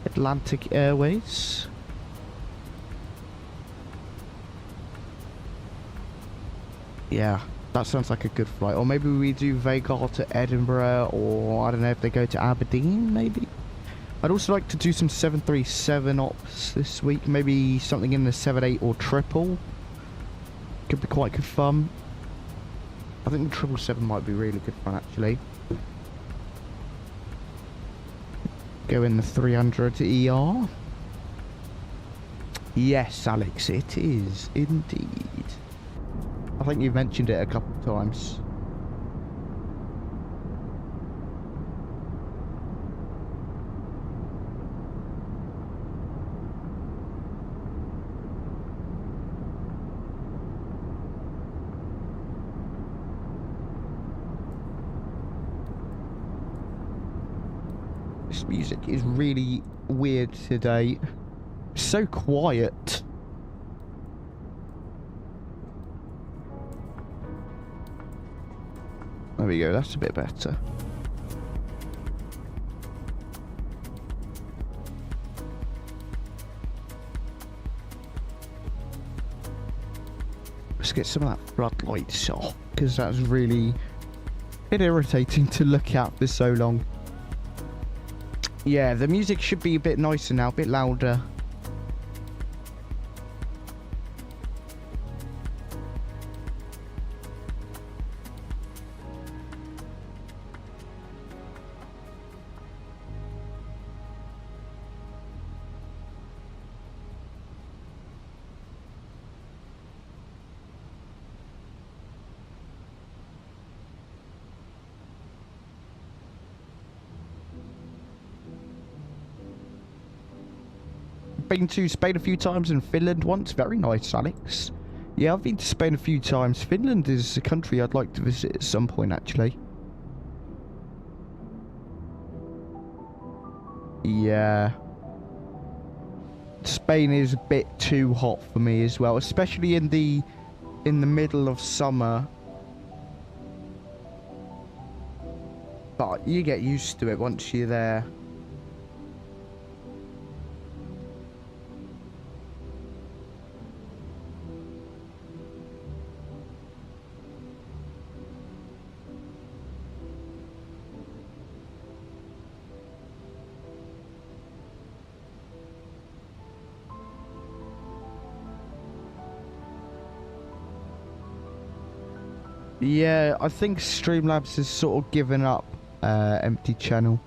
A: Atlantic Airways. Yeah, that sounds like a good flight. Or maybe we do 𝗂𝐴𝐵𝗀𝗀 to Edinburgh, or I don't know if they go to Aberdeen, maybe? I'd also like to do some 737 ops this week. Maybe something in the 78 or triple. Could be quite good fun. I think the 777 might be really good fun, actually. Go in the 300 ER. Yes, Alex, it is indeed. I think you've mentioned it a couple of times. This music is really weird today. So quiet. There we go, that's a bit better. Let's get some of that floodlights off, because that's really a bit irritating to look at for so long. Yeah, the music should be a bit nicer now, a bit louder. Been to Spain a few times and Finland once. Very nice, Alex. Yeah, I've been to Spain a few times. Finland is a country I'd like to visit at some point, actually. Yeah. Spain is a bit too hot for me as well, especially in the middle of summer. But you get used to it once you're there. Yeah, I think Streamlabs has sort of given up Empty Channel.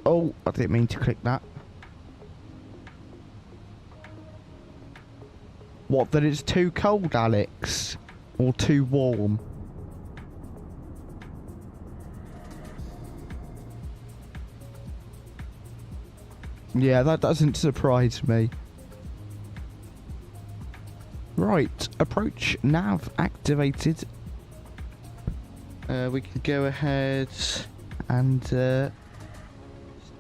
A: Oh, I didn't mean to click that. What, that it's too cold, Alex? Or too warm? Yeah, that doesn't surprise me. Right, approach nav activated. We can go ahead and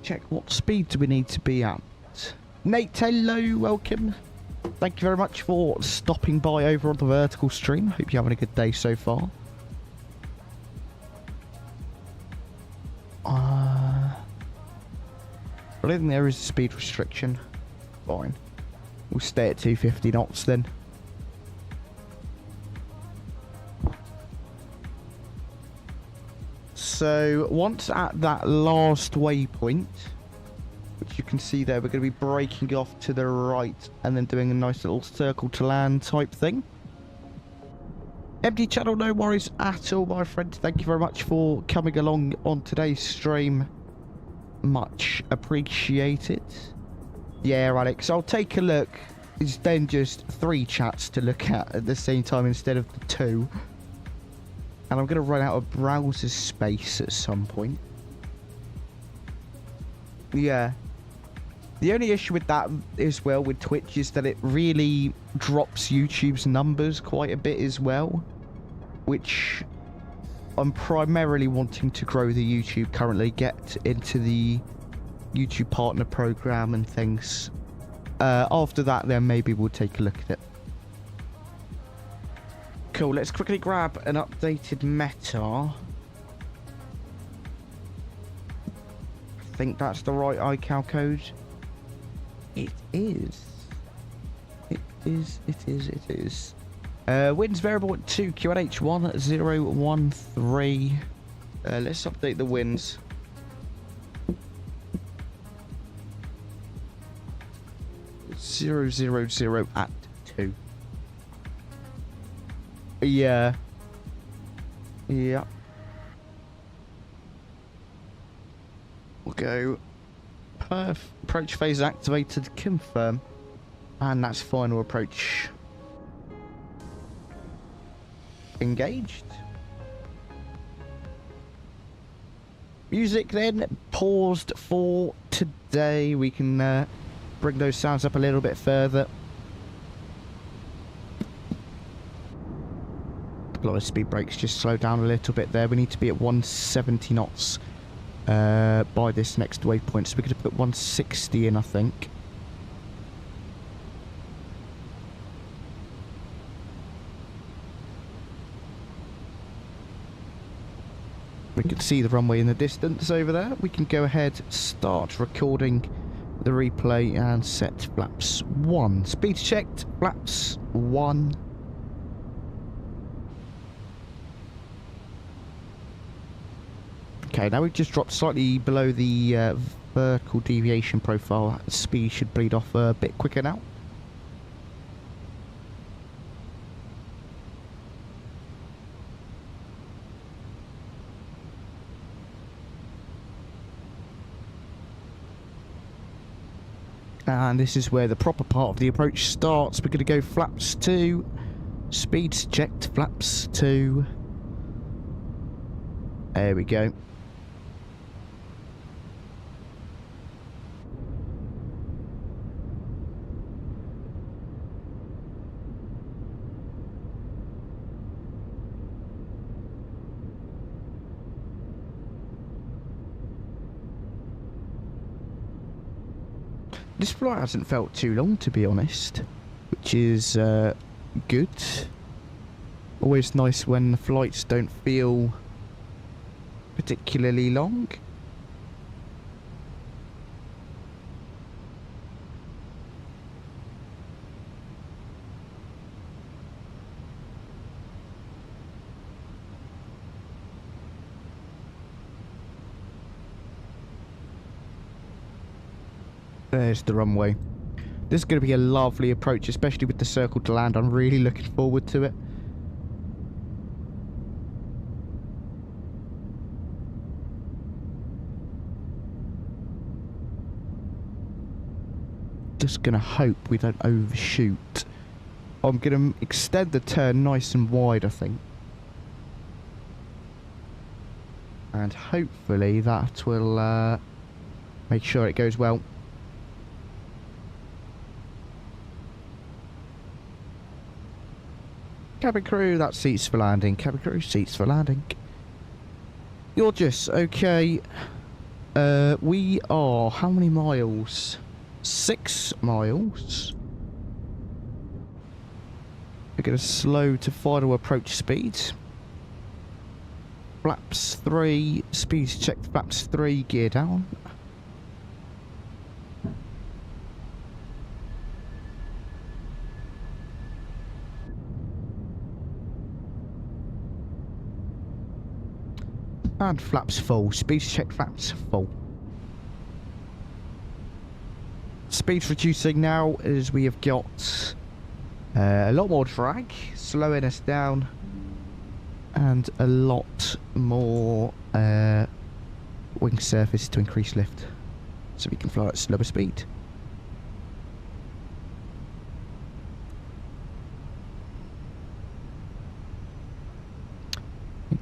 A: check what speed do we need to be at. Nate, hello, welcome. Thank you very much for stopping by over on the vertical stream. Hope you're having a good day so far. I don't think there is a speed restriction. fine. We'll stay at 250 knots then. So once at that last waypoint, which you can see there, we're going to be braking off to the right and then doing a nice little circle to land type thing. Empty channel, no worries at all, my friend. Thank you very much for coming along on today's stream. Much appreciated. Yeah, Alex, I'll take a look. It's then just 3 chats to look at the same time instead of the 2. And I'm going to run out of browser space at some point. Yeah. The only issue with that as well with Twitch is that it really drops YouTube's numbers quite a bit as well. Which I'm primarily wanting to grow the YouTube currently, get into the YouTube partner program and things. After that, then maybe we'll take a look at it. Cool, let's quickly grab an updated meta. I think that's the right iCal code. It is. It is. Winds variable at 2𝗂𝐴H1013. Let's update the winds. (000) at 2. Yeah. Yeah. We'll go approach phase activated, confirm. And that's final approach. Engaged. Music then paused for today. We can bring those sounds up a little bit further. A lot of speed brakes just slow down a little bit there. We need to be at 170 knots by this next waypoint, so we could put 160 in, I think. We can see the runway in the distance over there. We can go ahead, start recording the replay and set flaps 1. Speed checked, flaps 1. Okay, now we've just dropped slightly below the vertical deviation profile. Speed should bleed off a bit quicker now. And this is where the proper part of the approach starts. We're going to go flaps 2. Speeds checked, flaps 2. There we go. This flight hasn't felt too long, to be honest, which is good. Always nice when the flights don't feel particularly long. There's the runway. This is going to be a lovely approach, especially with the circle to land. I'm really looking forward to it. Just going to hope we don't overshoot. I'm going to extend the turn nice and wide, I think. And hopefully that will make sure it goes well. Cabin crew, that's seats for landing. Cabin crew, seats for landing. Gorgeous, okay. We are, how many miles? 6 miles. We're going to slow to final approach speed. Flaps 3, speeds checked, flaps 3, gear down. And flaps full. Speed check flaps full. Speed's reducing now as we have got a lot more drag, slowing us down, and a lot more wing surface to increase lift, so we can fly at slower speed.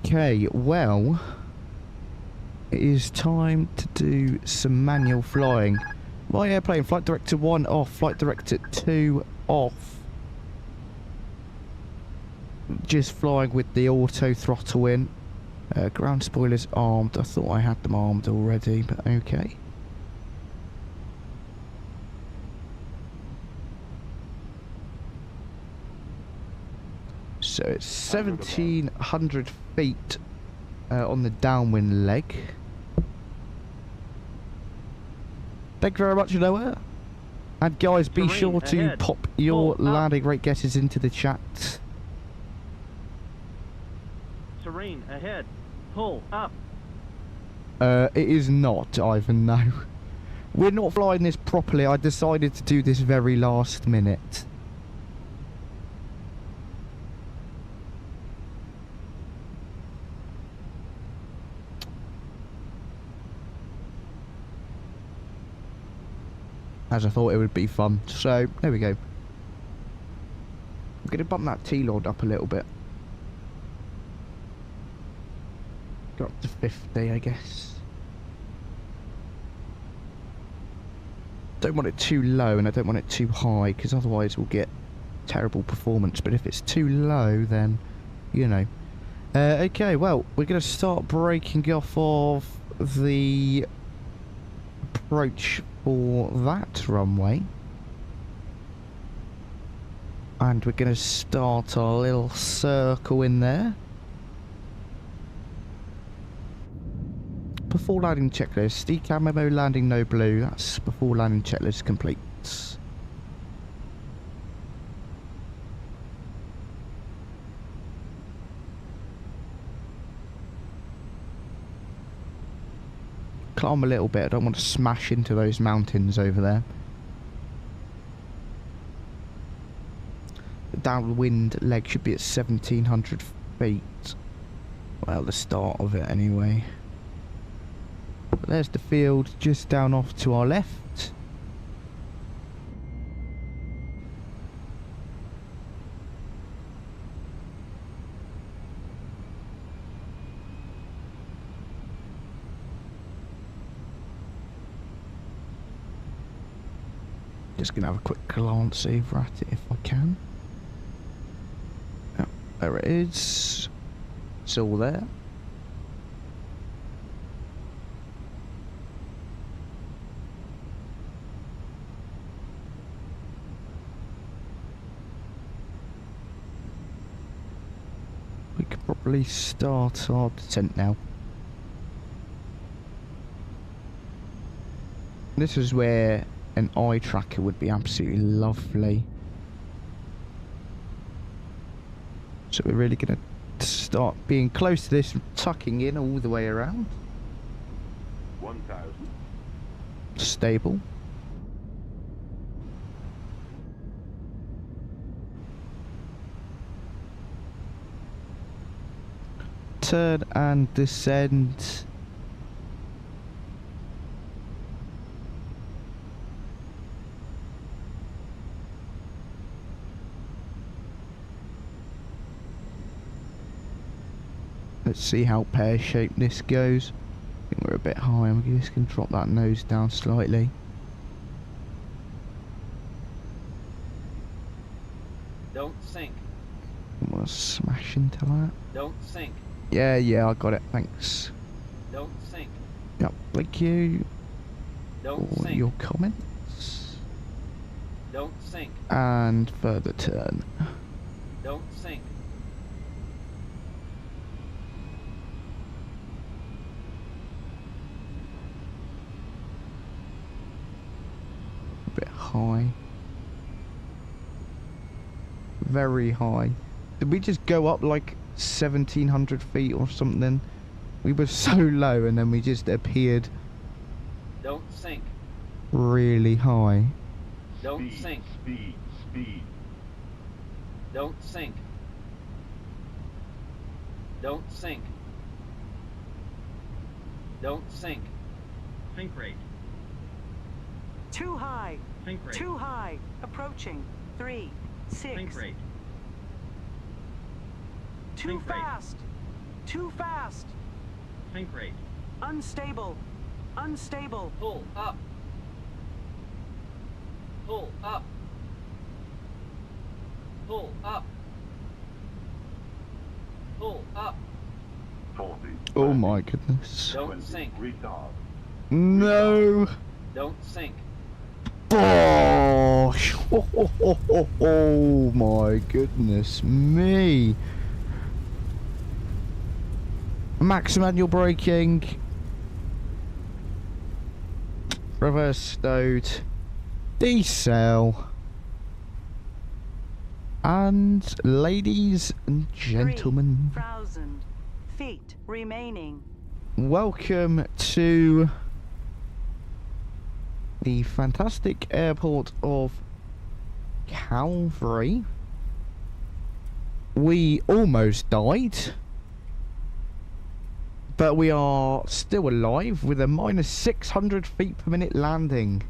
A: Okay, well, it is time to do some manual flying. My airplane, flight director 1 off, flight director 2 off. Just flying with the auto throttle in. Ground spoilers armed. I thought I had them armed already, but okay. So it's 1,700 feet on the downwind leg. Thank you very much, Noah. And guys, be sure to pop your landing rate guesses into the chat.
D: Serene, ahead. Pull up.
A: It is not, Ivan, no. We're not flying this properly. I decided to do this very last minute. As I thought it would be fun. So, there we go. I'm going to bump that T-Lord up a little bit. Go up to 50, I guess. Don't want it too low and I don't want it too high, because otherwise we'll get terrible performance. But if it's too low, then, you know. Okay, well, we're going to start breaking off of the approach for that runway. And we're going to start our little circle in there. Before landing checklist, decal memo landing no blue. That's before landing checklist complete. Climb a little bit. I don't want to smash into those mountains over there. The downwind leg should be at 1,700 feet. Well, the start of it anyway. But there's the field just down off to our left. Just gonna have a quick glance over at it if I can. Oh, there it is. It's all there. We could probably start our descent now. This is where an eye tracker would be absolutely lovely. So we're really going to start being close to this and tucking in all the way around.
E: 1,000.
A: Stable. Turn and descend. Let's see how pear-shaped this goes. I think we're a bit high. I'm just going to drop that nose down slightly.
D: Don't sink.
A: I'm going to smash into that.
D: Don't sink.
A: Yeah, I got it. Thanks.
D: Don't sink.
A: Yep, thank you
D: Don't
A: for
D: sink.
A: your comments.
D: Don't sink.
A: And further turn.
D: Don't sink.
A: A bit high. Very high. Did we just go up like 1,700 feet or something? We were so low and then we just appeared
D: Don't sink.
A: really high.
D: Don't
E: Speed,
D: sink.
E: speed, speed.
D: Don't sink. Don't sink. Don't sink.
F: Sink rate.
C: Too high.
F: Sink rate.
C: Too high. Approaching. 3, 6.
F: Sink rate.
C: Too
F: Sink rate.
C: fast. Too fast.
F: Sink rate.
C: Unstable. Unstable.
D: Pull up. Pull up. Pull up. Pull up.
E: 40.
A: Oh my goodness.
D: Don't
E: 20.
D: sink.
E: Retard.
A: No.
D: Don't sink.
A: Oh, oh my goodness me. Max manual braking. Reverse stowed. Decel. And ladies and gentlemen,
C: 3,000 feet remaining.
A: welcome to the fantastic airport of Calvi. We almost died, but we are still alive with a minus 600 feet per minute landing.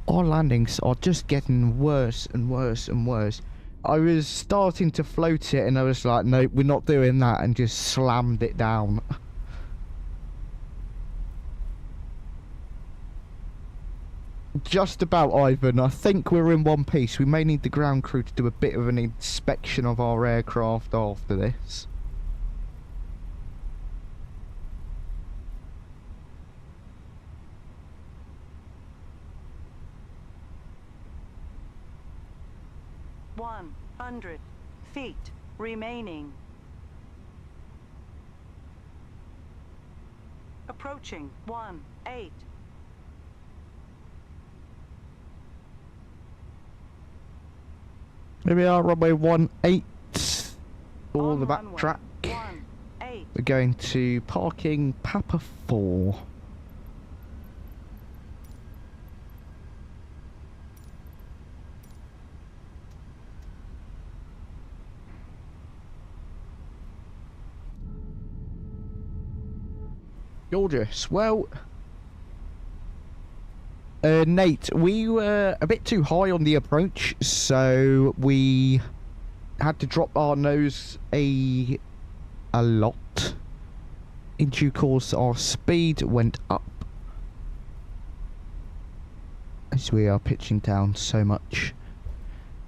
A: Our landings are just getting worse and worse and worse. I was starting to float it and I was like, no, we're not doing that, and just slammed it down. Just about, Ivan. I think we're in one piece. We may need the ground crew to do a bit of an inspection of our aircraft after this.
C: One 100 feet remaining. Approaching 18.
A: Here we are, runway 18. All
C: On
A: the
C: runway
A: backtrack.
C: 18.
A: We're going to parking Papa 4. Gorgeous. Well, Nate, we were a bit too high on the approach, so we had to drop our nose a lot. In due course, our speed went up as we are pitching down so much.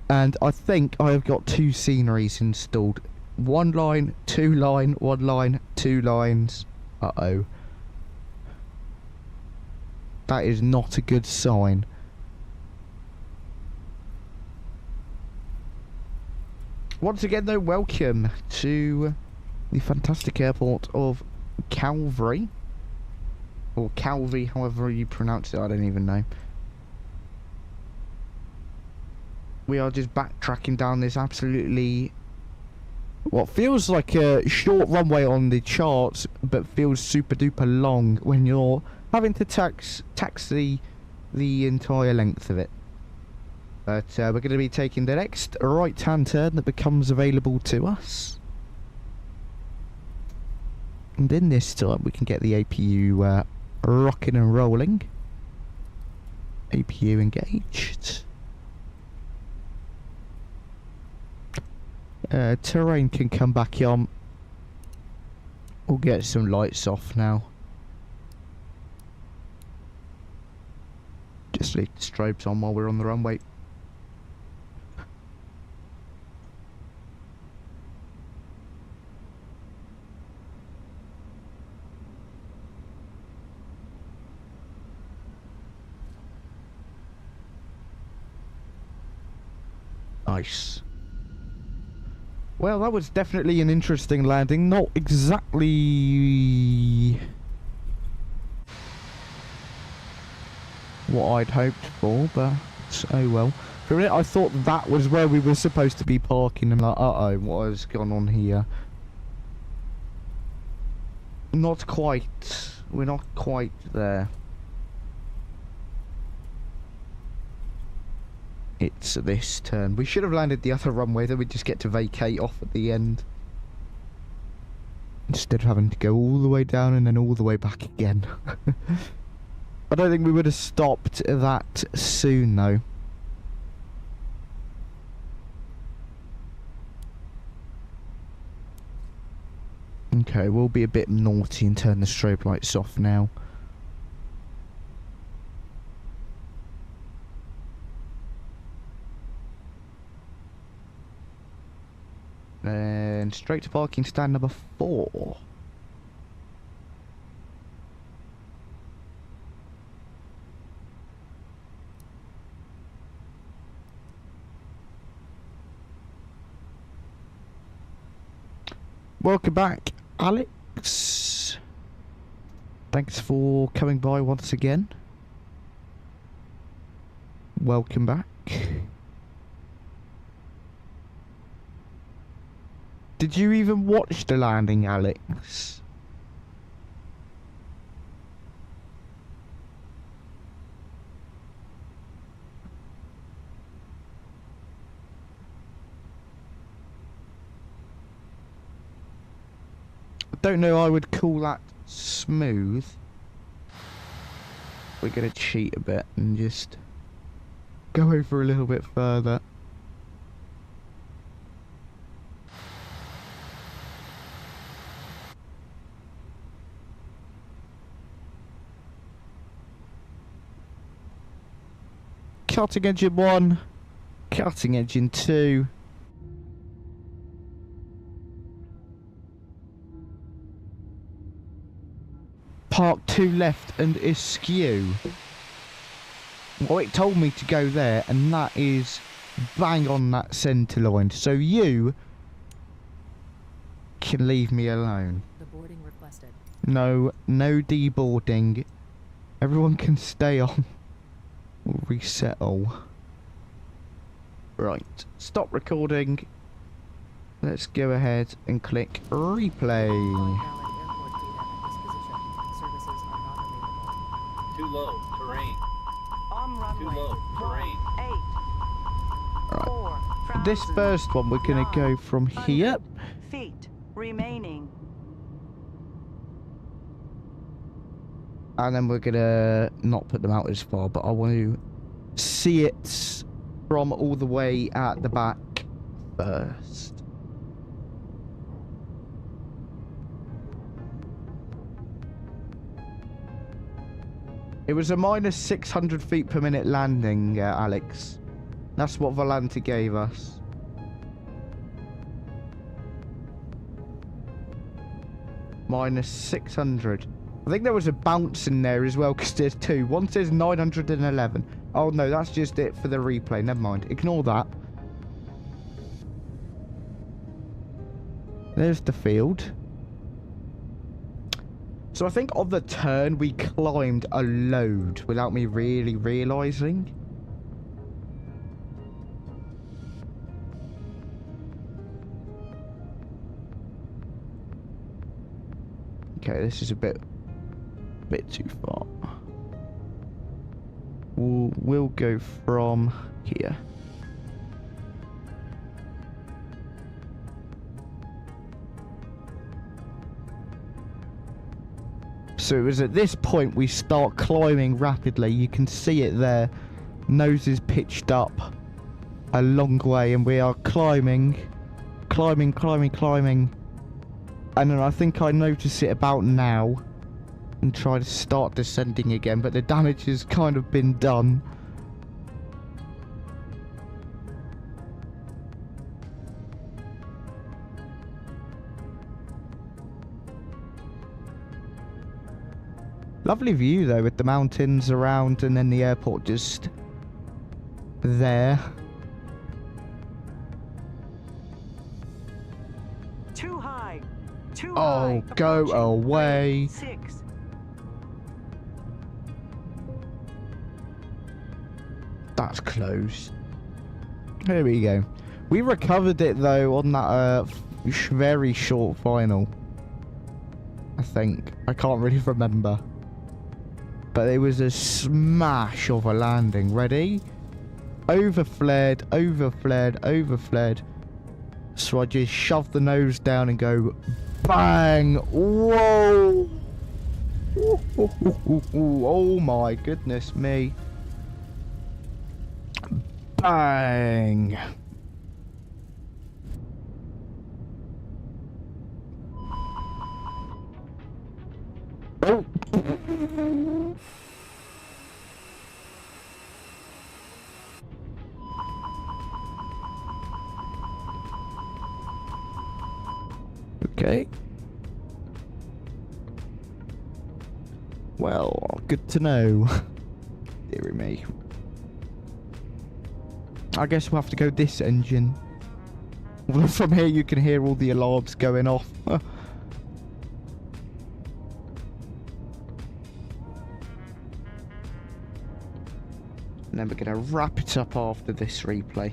A: And I think I have got 2 sceneries installed. 1 line, 2 line, 1 line, 2 lines. Uh-oh. That is not a good sign. Once again though, welcome to the fantastic airport of Calvi. Or Calvi, however you pronounce it, I don't even know. We are just backtracking down this absolutely, what feels like a short runway on the charts, but feels super duper long when you're having to taxi the entire length of it. But we're going to be taking the next right hand turn that becomes available to us. And then this time we can get the APU rocking and rolling. APU engaged. Terrain can come back on. We'll get some lights off now. Just leave the strobes on while we're on the runway. Nice. Well, that was definitely an interesting landing. Not exactly what I'd hoped for, but oh well. For a minute I thought that was where we were supposed to be parking. I'm like, uh-oh, what has gone on here? Not quite. We're not quite there. It's this turn. We should have landed the other runway, then we just get to vacate off at the end. Instead of having to go all the way down and then all the way back again. I don't think we would have stopped that soon though. Okay, we'll be a bit naughty and turn the strobe lights off now. And straight to parking stand number 4. Welcome back, Alex. Thanks for coming by once again. Welcome back. Did you even watch the landing, Alex? I don't know, I would call that smooth. We're gonna cheat a bit and just go over a little bit further. Cutting engine 1, cutting engine 2. Park 2 left and askew. Well, it told me to go there, and that is bang on that centre line. So you can leave me alone.
G: The boarding requested.
A: No deboarding. Everyone can stay on. We'll resettle. Right, stop recording. Let's go ahead and click replay.
D: Too low, terrain.
C: On
D: Too
C: runway.
D: low, terrain.
C: 8.
A: Right.
C: 4.
A: This first one, we're gonna go from here.
C: Feet remaining.
A: And then we're gonna not put them out as far, but I want to see it from all the way at the back first. It was a minus 600 feet per minute landing, Alex. That's what Volante gave us. Minus 600. I think there was a bounce in there as well, because there's 2. One says 911. Oh no, that's just it for the replay. Never mind. Ignore that. There's the field. So I think on the turn we climbed a load without me really realising. Okay, this is a bit too far. We'll go from here. So it was at this point we start climbing rapidly. You can see it there. Nose is pitched up a long way, and we are climbing. And then I think I notice it about now and try to start descending again, but the damage has kind of been done. Lovely view though, with the mountains around and then the airport just there.
C: Too high. Too
A: Oh,
C: high.
A: go
C: Approaching.
A: away.
C: 6.
A: That's close. Here we go. We recovered it though on that very short final. I think. I can't really remember. But it was a smash of a landing. Ready? Overflared, overflared, overflared. So I just shove the nose down and go bang. Whoa. Oh my goodness me. Bang. Oh. Okay. Well, good to know. Dearie me. I guess we'll have to go this engine. Well, from here you can hear all the alarms going off. And then we're going to wrap it up after this replay.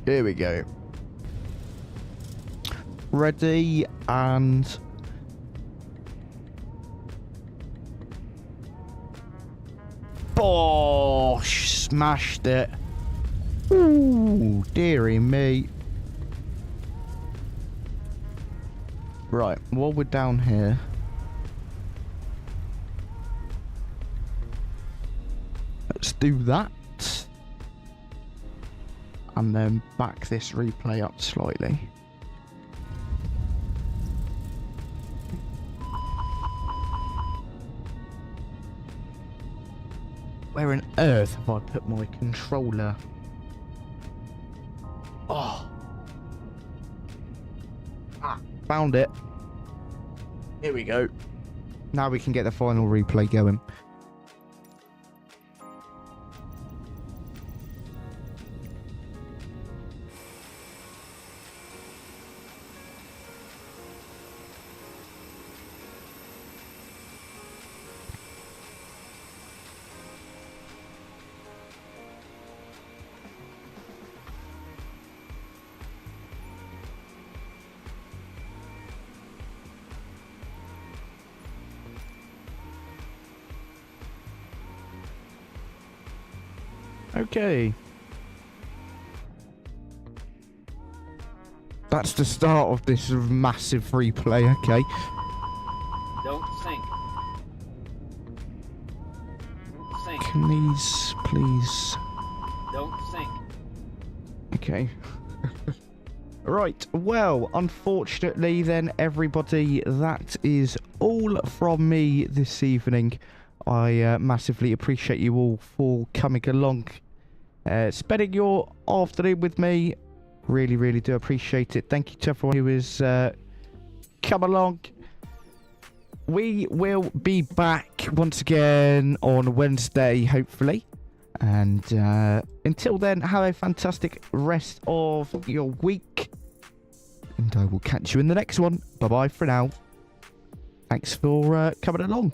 A: Here we go. Ready and... Bosh! Smashed it. Ooh, dearie me. Right, while we're down here... Let's do that. And then back this replay up slightly. Where on earth have I put my controller? Oh. Ah, found it. Here we go. Now we can get the final replay going. Okay. That's the start of this massive replay, okay.
D: Don't sink. Don't sink.
A: Can these please...
D: Don't sink.
A: Okay. Right, well, unfortunately then, everybody, that is all from me this evening. I massively appreciate you all for coming along, spending your afternoon with me. Really, really do appreciate it. Thank you to everyone who has come along. We will be back once again on Wednesday, hopefully. And until then, have a fantastic rest of your week. And I will catch you in the next one. Bye-bye for now. Thanks for coming along.